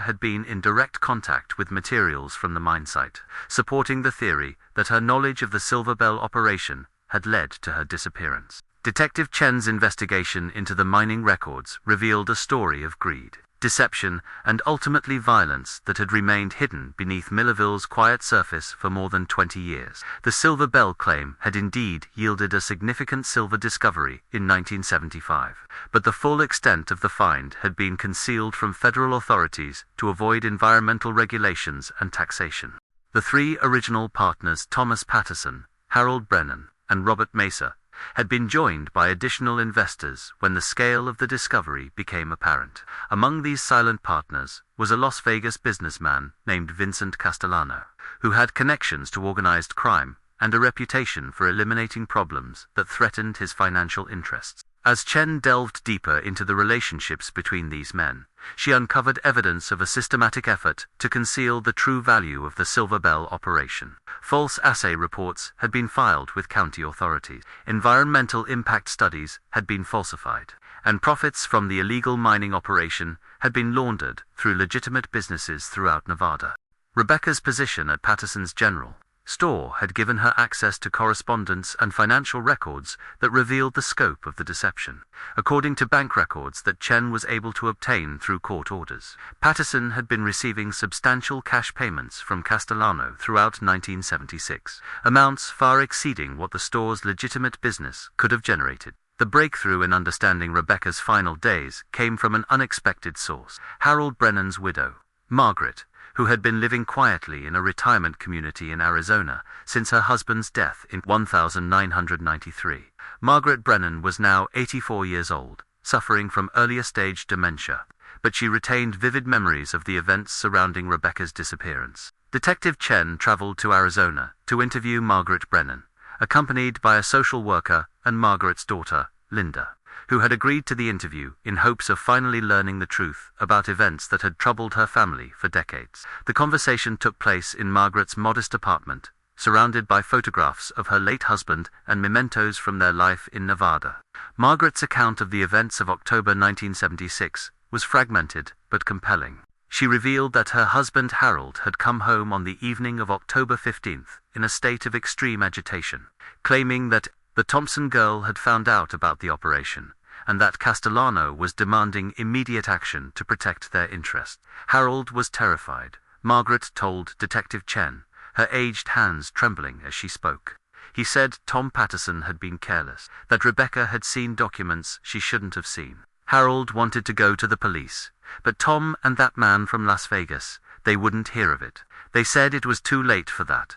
had been in direct contact with materials from the mine site, supporting the theory that her knowledge of the Silver Bell operation had led to her disappearance. Detective Chen's investigation into the mining records revealed a story of greed, deception, and ultimately violence that had remained hidden beneath Millerville's quiet surface for more than 20 years. The Silver Bell claim had indeed yielded a significant silver discovery in 1975, but the full extent of the find had been concealed from federal authorities to avoid environmental regulations and taxation. The three original partners, Thomas Patterson, Harold Brennan, and Robert Mesa, had been joined by additional investors when the scale of the discovery became apparent. Among these silent partners was a Las Vegas businessman named Vincent Castellano, who had connections to organized crime and a reputation for eliminating problems that threatened his financial interests. As Chen delved deeper into the relationships between these men, she uncovered evidence of a systematic effort to conceal the true value of the Silver Bell operation. False assay reports had been filed with county authorities, environmental impact studies had been falsified, and profits from the illegal mining operation had been laundered through legitimate businesses throughout Nevada. Rebecca's position at Patterson's General Store had given her access to correspondence and financial records that revealed the scope of the deception. According to bank records that Chen was able to obtain through court orders, Patterson had been receiving substantial cash payments from Castellano throughout 1976, amounts far exceeding what the store's legitimate business could have generated. The breakthrough in understanding Rebecca's final days came from an unexpected source. Harold Brennan's widow, Margaret, who had been living quietly in a retirement community in Arizona since her husband's death in 1993. Margaret Brennan was now 84 years old, suffering from earlier stage dementia, but she retained vivid memories of the events surrounding Rebecca's disappearance. Detective Chen traveled to Arizona to interview Margaret Brennan, accompanied by a social worker and Margaret's daughter, Linda, who had agreed to the interview in hopes of finally learning the truth about events that had troubled her family for decades. The conversation took place in Margaret's modest apartment, surrounded by photographs of her late husband and mementos from their life in Nevada. Margaret's account of the events of October 1976 was fragmented but compelling. She revealed that her husband Harold had come home on the evening of October 15th in a state of extreme agitation, claiming that the Thompson girl had found out about the operation, and that Castellano was demanding immediate action to protect their interests. Harold was terrified, Margaret told Detective Chen, her aged hands trembling as she spoke. He said Tom Patterson had been careless, that Rebecca had seen documents she shouldn't have seen. Harold wanted to go to the police, but Tom and that man from Las Vegas, they wouldn't hear of it. They said it was too late for that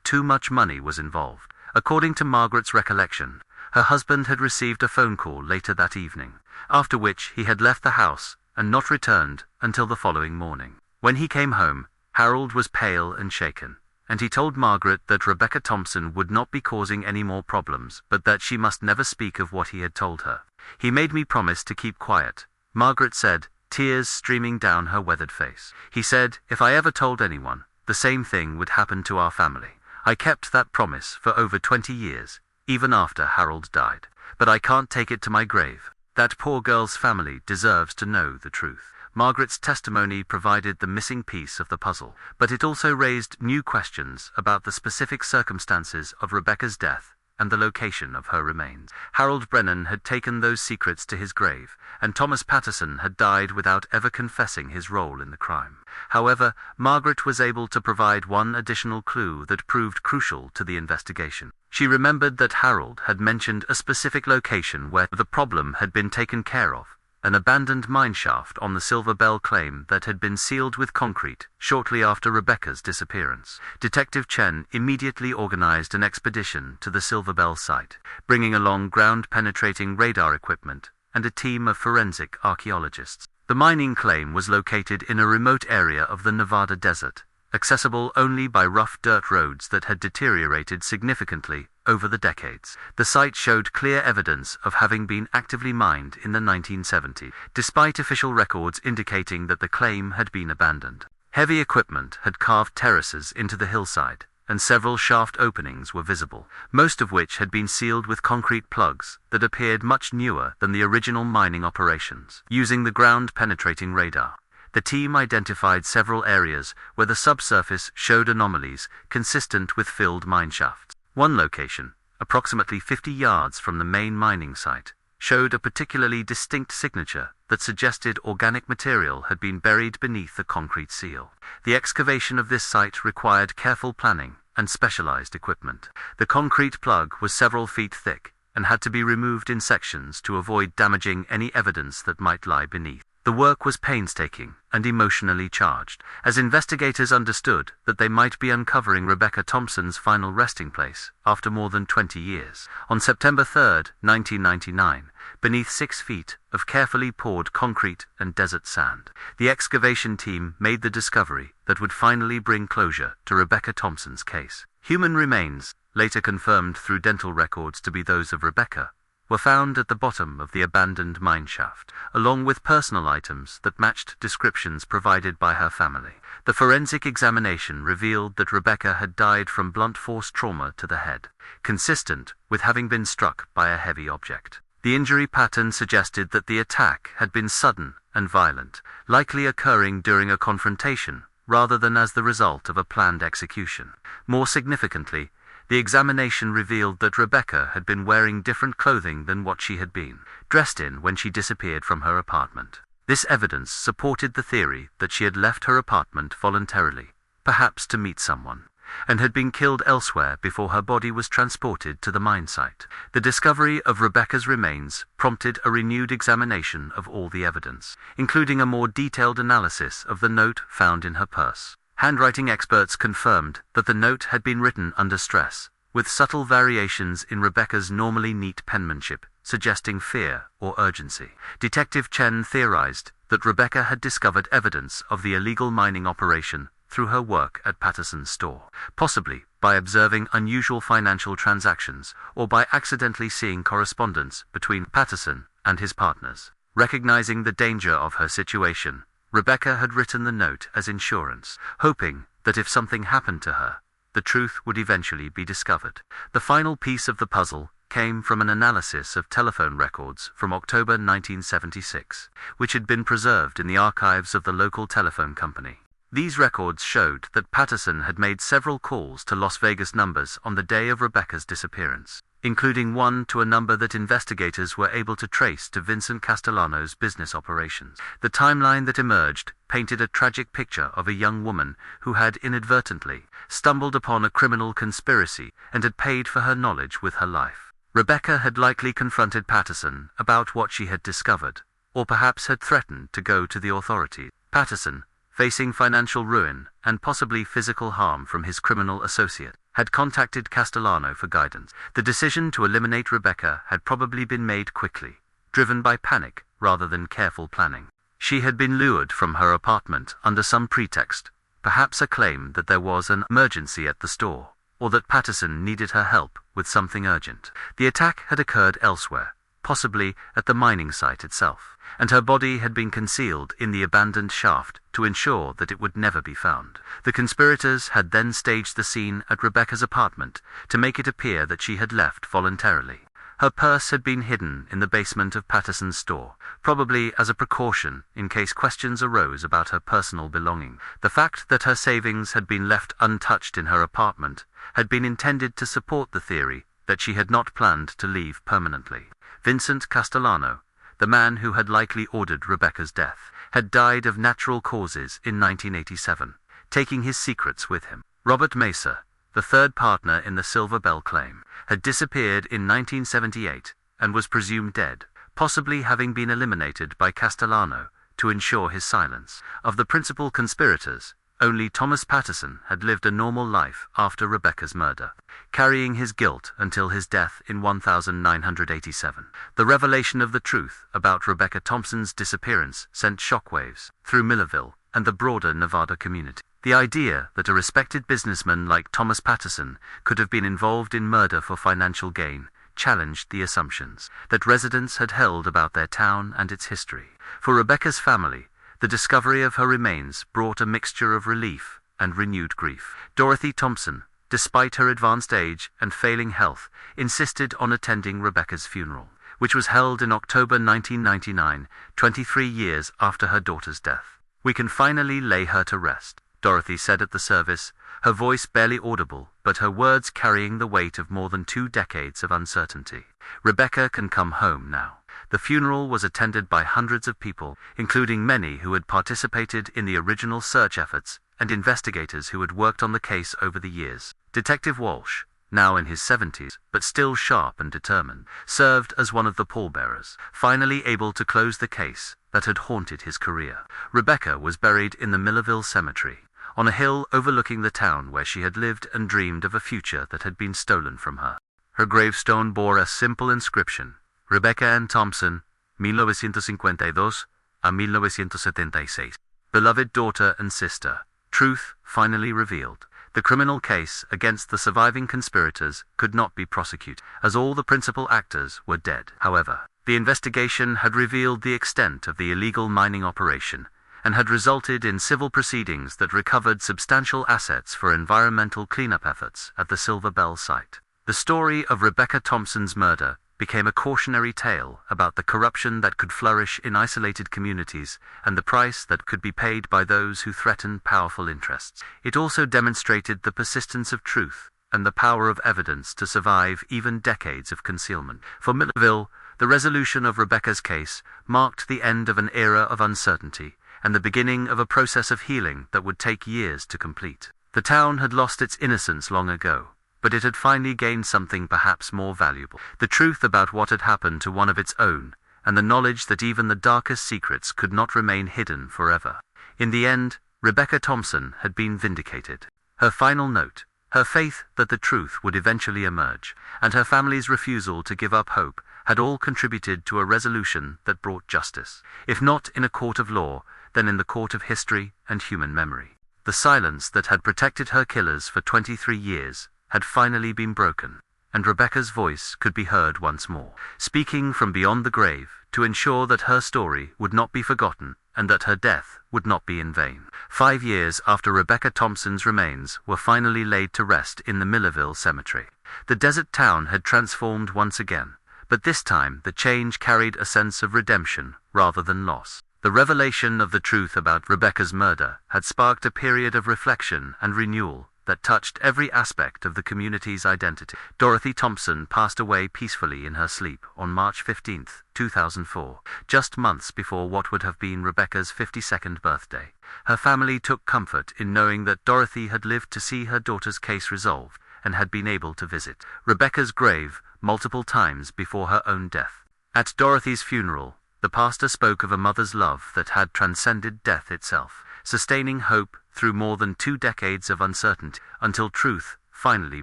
too much money was involved. According to Margaret's recollection, her husband had received a phone call later that evening, after which he had left the house and not returned until the following morning. When he came home, Harold was pale and shaken, and he told Margaret that Rebecca Thompson would not be causing any more problems, but that she must never speak of what he had told her. "He made me promise to keep quiet," Margaret said, tears streaming down her weathered face. "He said if I ever told anyone, the same thing would happen to our family. I kept that promise for over 20 years, even after Harold died. But I can't take it to my grave. That poor girl's family deserves to know the truth." Margaret's testimony provided the missing piece of the puzzle, but it also raised new questions about the specific circumstances of Rebecca's death and the location of her remains. Harold Brennan had taken those secrets to his grave, and Thomas Patterson had died without ever confessing his role in the crime. However, Margaret was able to provide one additional clue that proved crucial to the investigation. She remembered that Harold had mentioned a specific location where the problem had been taken care of, an abandoned mineshaft on the Silver Bell claim that had been sealed with concrete shortly after Rebecca's disappearance. Detective Chen immediately organized an expedition to the Silver Bell site, bringing along ground-penetrating radar equipment and a team of forensic archaeologists. The mining claim was located in a remote area of the Nevada desert, accessible only by rough dirt roads that had deteriorated significantly over the decades. The site showed clear evidence of having been actively mined in the 1970s, despite official records indicating that the claim had been abandoned. Heavy equipment had carved terraces into the hillside, and several shaft openings were visible, most of which had been sealed with concrete plugs that appeared much newer than the original mining operations. Using the ground-penetrating radar, the team identified several areas where the subsurface showed anomalies consistent with filled mineshafts. One location, approximately 50 yards from the main mining site, showed a particularly distinct signature that suggested organic material had been buried beneath the concrete seal. The excavation of this site required careful planning and specialized equipment. The concrete plug was several feet thick and had to be removed in sections to avoid damaging any evidence that might lie beneath. The work was painstaking and emotionally charged, as investigators understood that they might be uncovering Rebecca Thompson's final resting place after more than 20 years. On September 3, 1999, beneath 6 feet of carefully poured concrete and desert sand, the excavation team made the discovery that would finally bring closure to Rebecca Thompson's case. Human remains, later confirmed through dental records to be those of Rebecca, were found at the bottom of the abandoned mineshaft, along with personal items that matched descriptions provided by her family. The forensic examination revealed that Rebecca had died from blunt force trauma to the head, consistent with having been struck by a heavy object. The injury pattern suggested that the attack had been sudden and violent, likely occurring during a confrontation rather than as the result of a planned execution. More significantly, the examination revealed that Rebecca had been wearing different clothing than what she had been dressed in when she disappeared from her apartment. This evidence supported the theory that she had left her apartment voluntarily, perhaps to meet someone, and had been killed elsewhere before her body was transported to the mine site. The discovery of Rebecca's remains prompted a renewed examination of all the evidence, including a more detailed analysis of the note found in her purse. Handwriting experts confirmed that the note had been written under stress, with subtle variations in Rebecca's normally neat penmanship, suggesting fear or urgency. Detective Chen theorized that Rebecca had discovered evidence of the illegal mining operation through her work at Patterson's store, possibly by observing unusual financial transactions or by accidentally seeing correspondence between Patterson and his partners. Recognizing the danger of her situation, Rebecca had written the note as insurance, hoping that if something happened to her, the truth would eventually be discovered. The final piece of the puzzle came from an analysis of telephone records from October 1976, which had been preserved in the archives of the local telephone company. These records showed that Patterson had made several calls to Las Vegas numbers on the day of Rebecca's disappearance, including one to a number that investigators were able to trace to Vincent Castellano's business operations. The timeline that emerged painted a tragic picture of a young woman who had inadvertently stumbled upon a criminal conspiracy and had paid for her knowledge with her life. Rebecca had likely confronted Patterson about what she had discovered, or perhaps had threatened to go to the authorities. Patterson, facing financial ruin and possibly physical harm from his criminal associate, had contacted Castellano for guidance. The decision to eliminate Rebecca had probably been made quickly, driven by panic rather than careful planning. She had been lured from her apartment under some pretext, perhaps a claim that there was an emergency at the store, or that Patterson needed her help with something urgent. The attack had occurred elsewhere, possibly at the mining site itself, and her body had been concealed in the abandoned shaft to ensure that it would never be found. The conspirators had then staged the scene at Rebecca's apartment to make it appear that she had left voluntarily. Her purse had been hidden in the basement of Patterson's store, probably as a precaution in case questions arose about her personal belongings. The fact that her savings had been left untouched in her apartment had been intended to support the theory that she had not planned to leave permanently. Vincent Castellano, the man who had likely ordered Rebecca's death, had died of natural causes in 1987, taking his secrets with him. Robert Mesa, the third partner in the Silver Bell claim, had disappeared in 1978 and was presumed dead, possibly having been eliminated by Castellano to ensure his silence. Of the principal conspirators, only Thomas Patterson had lived a normal life after Rebecca's murder, carrying his guilt until his death in 1987. The revelation of the truth about Rebecca Thompson's disappearance sent shockwaves through Millerville and the broader Nevada community. The idea that a respected businessman like Thomas Patterson could have been involved in murder for financial gain challenged the assumptions that residents had held about their town and its history. For Rebecca's family, the discovery of her remains brought a mixture of relief and renewed grief. Dorothy Thompson, despite her advanced age and failing health, insisted on attending Rebecca's funeral, which was held in October 1999, 23 years after her daughter's death. "We can finally lay her to rest," Dorothy said at the service, her voice barely audible, but her words carrying the weight of more than 2 decades of uncertainty. "Rebecca can come home now." The funeral was attended by hundreds of people, including many who had participated in the original search efforts and investigators who had worked on the case over the years. Detective Walsh, now in his 70s, but still sharp and determined, served as one of the pallbearers, finally able to close the case that had haunted his career. Rebecca was buried in the Millerville Cemetery, on a hill overlooking the town where she had lived and dreamed of a future that had been stolen from her. Her gravestone bore a simple inscription: Rebecca Ann Thompson, 1952 a 1976. Beloved daughter and sister. Truth finally revealed. The criminal case against the surviving conspirators could not be prosecuted, as all the principal actors were dead. However, the investigation had revealed the extent of the illegal mining operation, and had resulted in civil proceedings that recovered substantial assets for environmental cleanup efforts at the Silver Bell site. The story of Rebecca Thompson's murder became a cautionary tale about the corruption that could flourish in isolated communities and the price that could be paid by those who threatened powerful interests. It also demonstrated the persistence of truth and the power of evidence to survive even decades of concealment. For Millerville, the resolution of Rebecca's case marked the end of an era of uncertainty and the beginning of a process of healing that would take years to complete. The town had lost its innocence long ago, but it had finally gained something perhaps more valuable: the truth about what had happened to one of its own, and the knowledge that even the darkest secrets could not remain hidden forever. In the end, Rebecca Thompson had been vindicated. Her final note, her faith that the truth would eventually emerge, and her family's refusal to give up hope had all contributed to a resolution that brought justice, if not in a court of law, then in the court of history and human memory. The silence that had protected her killers for 23 years had finally been broken, and Rebecca's voice could be heard once more, speaking from beyond the grave to ensure that her story would not be forgotten and that her death would not be in vain. 5 years after Rebecca Thompson's remains were finally laid to rest in the Millerville Cemetery, the desert town had transformed once again, but this time the change carried a sense of redemption rather than loss. The revelation of the truth about Rebecca's murder had sparked a period of reflection and renewal that touched every aspect of the community's identity. Dorothy Thompson passed away peacefully in her sleep on March 15, 2004, just months before what would have been Rebecca's 52nd birthday. Her family took comfort in knowing that Dorothy had lived to see her daughter's case resolved and had been able to visit Rebecca's grave multiple times before her own death. At Dorothy's funeral, the pastor spoke of a mother's love that had transcended death itself, sustaining hope through more than 2 decades of uncertainty until truth finally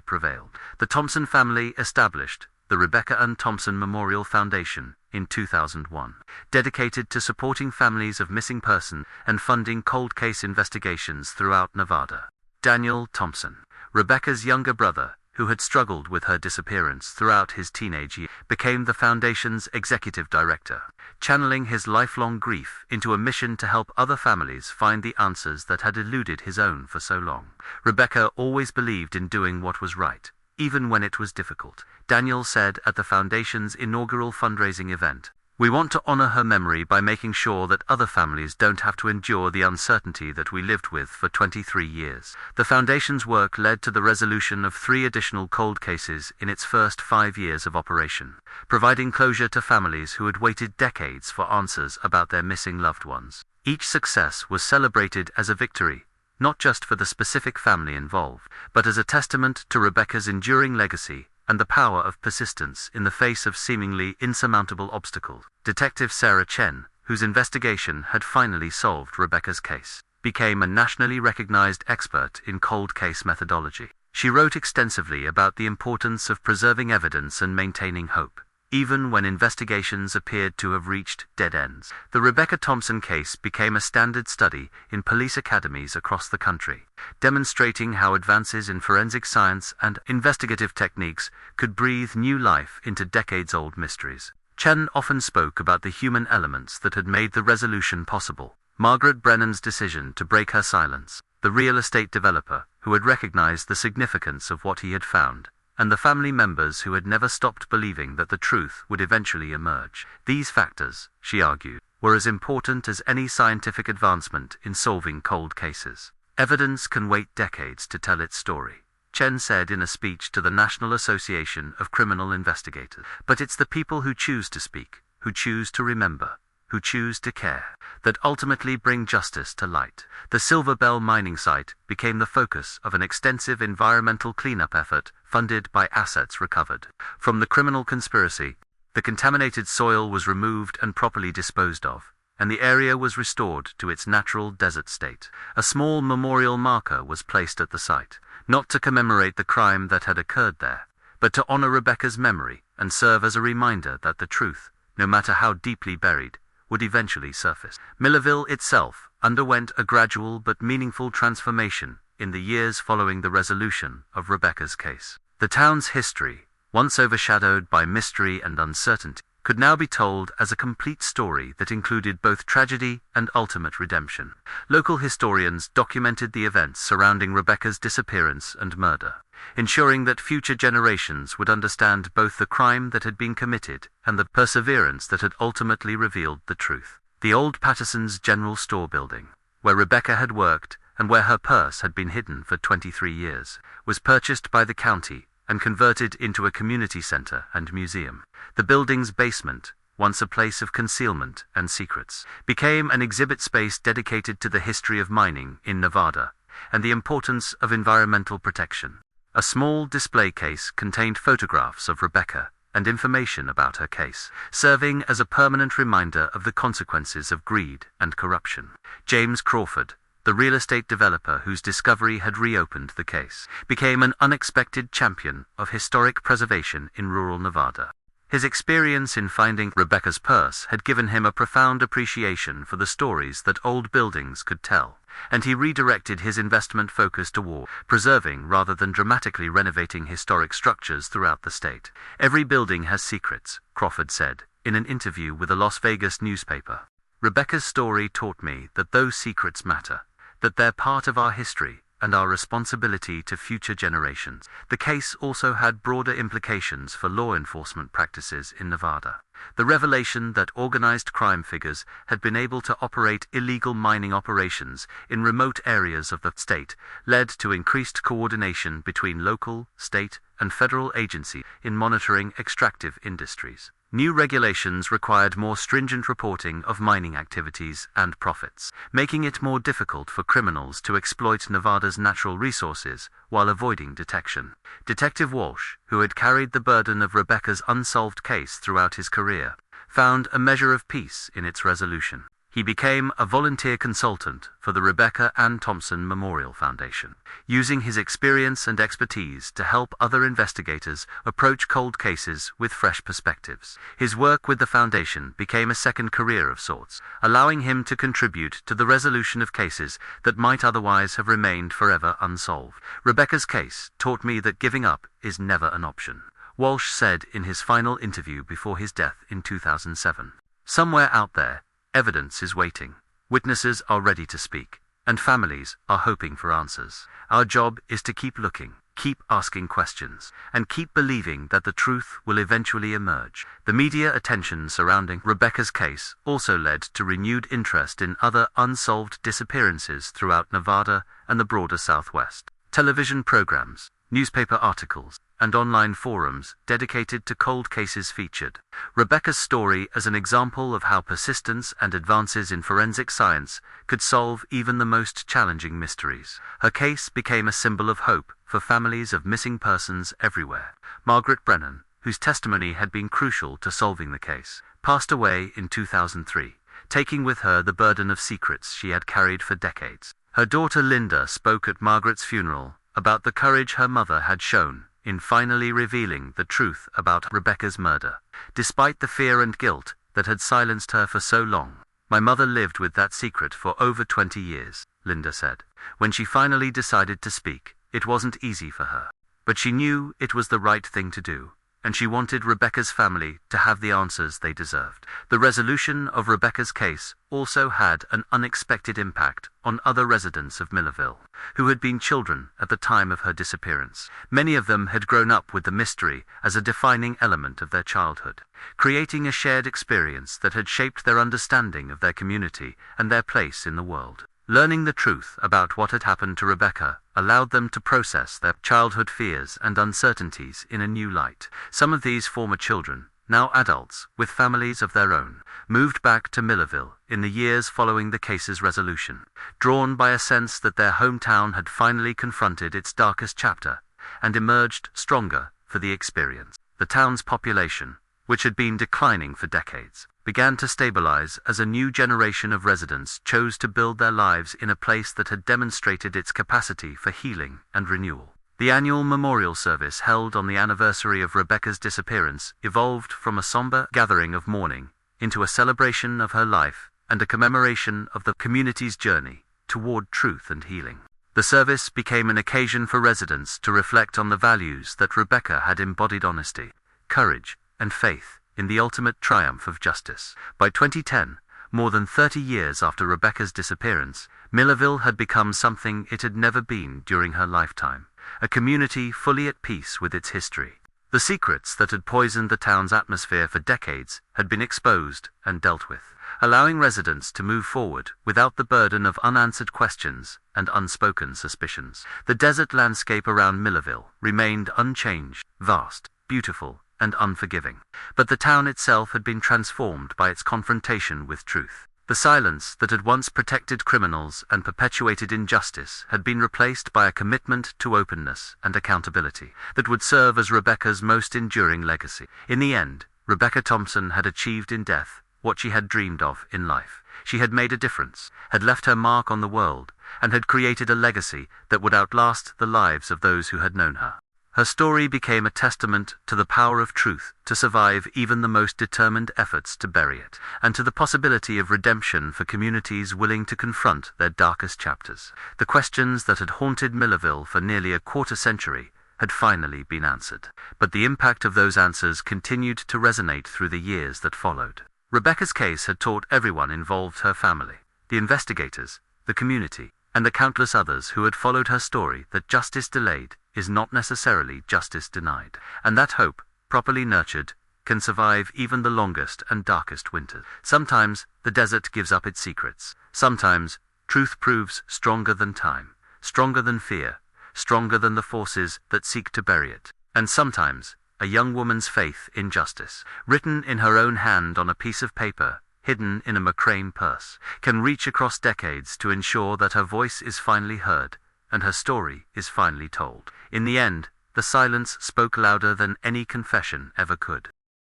prevailed. The Thompson family established the Rebecca Ann Thompson Memorial Foundation in 2001, dedicated to supporting families of missing persons and funding cold case investigations throughout Nevada. Daniel Thompson, Rebecca's younger brother, who had struggled with her disappearance throughout his teenage years, became the foundation's executive director, channeling his lifelong grief into a mission to help other families find the answers that had eluded his own for so long. Rebecca always believed in doing what was right, even when it was difficult. Daniel said at the foundation's inaugural fundraising event, "We want to honor her memory by making sure that other families don't have to endure the uncertainty that we lived with for 23 years. The foundation's work led to the resolution of 3 additional cold cases in its first 5 years of operation, providing closure to families who had waited decades for answers about their missing loved ones. Each success was celebrated as a victory, not just for the specific family involved, but as a testament to Rebecca's enduring legacy and the power of persistence in the face of seemingly insurmountable obstacles. Detective Sarah Chen, whose investigation had finally solved Rebecca's case, became a nationally recognized expert in cold case methodology. She wrote extensively about the importance of preserving evidence and maintaining hope, even when investigations appeared to have reached dead ends. The Rebecca Thompson case became a standard study in police academies across the country, demonstrating how advances in forensic science and investigative techniques could breathe new life into decades-old mysteries. Chen often spoke about the human elements that had made the resolution possible. Margaret Brennan's decision to break her silence, the real estate developer who had recognized the significance of what he had found, and the family members who had never stopped believing that the truth would eventually emerge. These factors, she argued, were as important as any scientific advancement in solving cold cases. Evidence can wait decades to tell its story, Chen said in a speech to the National Association of Criminal Investigators. But it's the people who choose to speak, who choose to remember, who choose to care, that ultimately bring justice to light. The Silver Bell mining site became the focus of an extensive environmental cleanup effort funded by assets recovered from the criminal conspiracy. The contaminated soil was removed and properly disposed of, and the area was restored to its natural desert state. A small memorial marker was placed at the site, not to commemorate the crime that had occurred there, but to honor Rebecca's memory and serve as a reminder that the truth, no matter how deeply buried, would eventually surface. Millerville itself underwent a gradual but meaningful transformation in the years following the resolution of Rebecca's case. The town's history, once overshadowed by mystery and uncertainty, could now be told as a complete story that included both tragedy and ultimate redemption. Local historians documented the events surrounding Rebecca's disappearance and murder, ensuring that future generations would understand both the crime that had been committed and the perseverance that had ultimately revealed the truth. The old Patterson's General Store building, where Rebecca had worked and where her purse had been hidden for 23 years, was purchased by the county and converted into a community center and museum. The building's basement, once a place of concealment and secrets, became an exhibit space dedicated to the history of mining in Nevada and the importance of environmental protection. A small display case contained photographs of Rebecca and information about her case, serving as a permanent reminder of the consequences of greed and corruption. James Crawford, the real estate developer whose discovery had reopened the case, became an unexpected champion of historic preservation in rural Nevada. His experience in finding Rebecca's purse had given him a profound appreciation for the stories that old buildings could tell, and he redirected his investment focus toward preserving rather than dramatically renovating historic structures throughout the state. Every building has secrets, Crawford said in an interview with a Las Vegas newspaper. Rebecca's story taught me that those secrets matter, that they're part of our history and our responsibility to future generations. The case also had broader implications for law enforcement practices in Nevada. The revelation that organized crime figures had been able to operate illegal mining operations in remote areas of the state led to increased coordination between local, state, and federal agencies in monitoring extractive industries. New regulations required more stringent reporting of mining activities and profits, making it more difficult for criminals to exploit Nevada's natural resources while avoiding detection. Detective Walsh, who had carried the burden of Rebecca's unsolved case throughout his career, found a measure of peace in its resolution. He became a volunteer consultant for the Rebecca Ann Thompson Memorial Foundation, using his experience and expertise to help other investigators approach cold cases with fresh perspectives. His work with the foundation became a second career of sorts, allowing him to contribute to the resolution of cases that might otherwise have remained forever unsolved. Rebecca's case taught me that giving up is never an option, Walsh said in his final interview before his death in 2007. Somewhere out there, evidence is waiting, witnesses are ready to speak, and families are hoping for answers. Our job is to keep looking, keep asking questions, and keep believing that the truth will eventually emerge. The media attention surrounding Rebecca's case also led to renewed interest in other unsolved disappearances throughout Nevada and the broader Southwest. Television programs, newspaper articles, and online forums dedicated to cold cases featured Rebecca's story as an example of how persistence and advances in forensic science could solve even the most challenging mysteries. Her case became a symbol of hope for families of missing persons everywhere. Margaret Brennan, whose testimony had been crucial to solving the case, passed away in 2003, taking with her the burden of secrets she had carried for decades. Her daughter Linda spoke at Margaret's funeral about the courage her mother had shown in finally revealing the truth about Rebecca's murder. Despite the fear and guilt that had silenced her for so long, my mother lived with that secret for over 20 years, Linda said. When she finally decided to speak, it wasn't easy for her. But she knew it was the right thing to do, and she wanted Rebecca's family to have the answers they deserved. The resolution of Rebecca's case also had an unexpected impact on other residents of Millerville, who had been children at the time of her disappearance. Many of them had grown up with the mystery as a defining element of their childhood, creating a shared experience that had shaped their understanding of their community and their place in the world. Learning the truth about what had happened to Rebecca allowed them to process their childhood fears and uncertainties in a new light. Some of these former children, now adults with families of their own, moved back to Millerville in the years following the case's resolution, drawn by a sense that their hometown had finally confronted its darkest chapter and emerged stronger for the experience. The town's population, which had been declining for decades, began to stabilize as a new generation of residents chose to build their lives in a place that had demonstrated its capacity for healing and renewal. The annual memorial service held on the anniversary of Rebecca's disappearance evolved from a somber gathering of mourning into a celebration of her life and a commemoration of the community's journey toward truth and healing. The service became an occasion for residents to reflect on the values that Rebecca had embodied: honesty, courage, and faith in the ultimate triumph of justice. By 2010, more than 30 years after Rebecca's disappearance, Millerville had become something it had never been during her lifetime, a community fully at peace with its history. The secrets that had poisoned the town's atmosphere for decades had been exposed and dealt with, allowing residents to move forward without the burden of unanswered questions and unspoken suspicions. The desert landscape around Millerville remained unchanged, vast, beautiful, and unforgiving. But the town itself had been transformed by its confrontation with truth. The silence that had once protected criminals and perpetuated injustice had been replaced by a commitment to openness and accountability that would serve as Rebecca's most enduring legacy. In the end, Rebecca Thompson had achieved in death what she had dreamed of in life. She had made a difference, had left her mark on the world, and had created a legacy that would outlast the lives of those who had known her. Her story became a testament to the power of truth to survive even the most determined efforts to bury it, and to the possibility of redemption for communities willing to confront their darkest chapters. The questions that had haunted Millerville for nearly a quarter century had finally been answered, but the impact of those answers continued to resonate through the years that followed. Rebecca's case had taught everyone involved: her family, the investigators, the community, and the countless others who had followed her story, that justice delayed is not necessarily justice denied, and that hope, properly nurtured, can survive even the longest and darkest winters. Sometimes the desert gives up its secrets. Sometimes truth proves stronger than time, stronger than fear, stronger than the forces that seek to bury it. And sometimes a young woman's faith in justice, written in her own hand on a piece of paper, hidden in a McCrane purse, can reach across decades to ensure that her voice is finally heard and her story is finally told. In the end, the silence spoke louder than any confession ever could.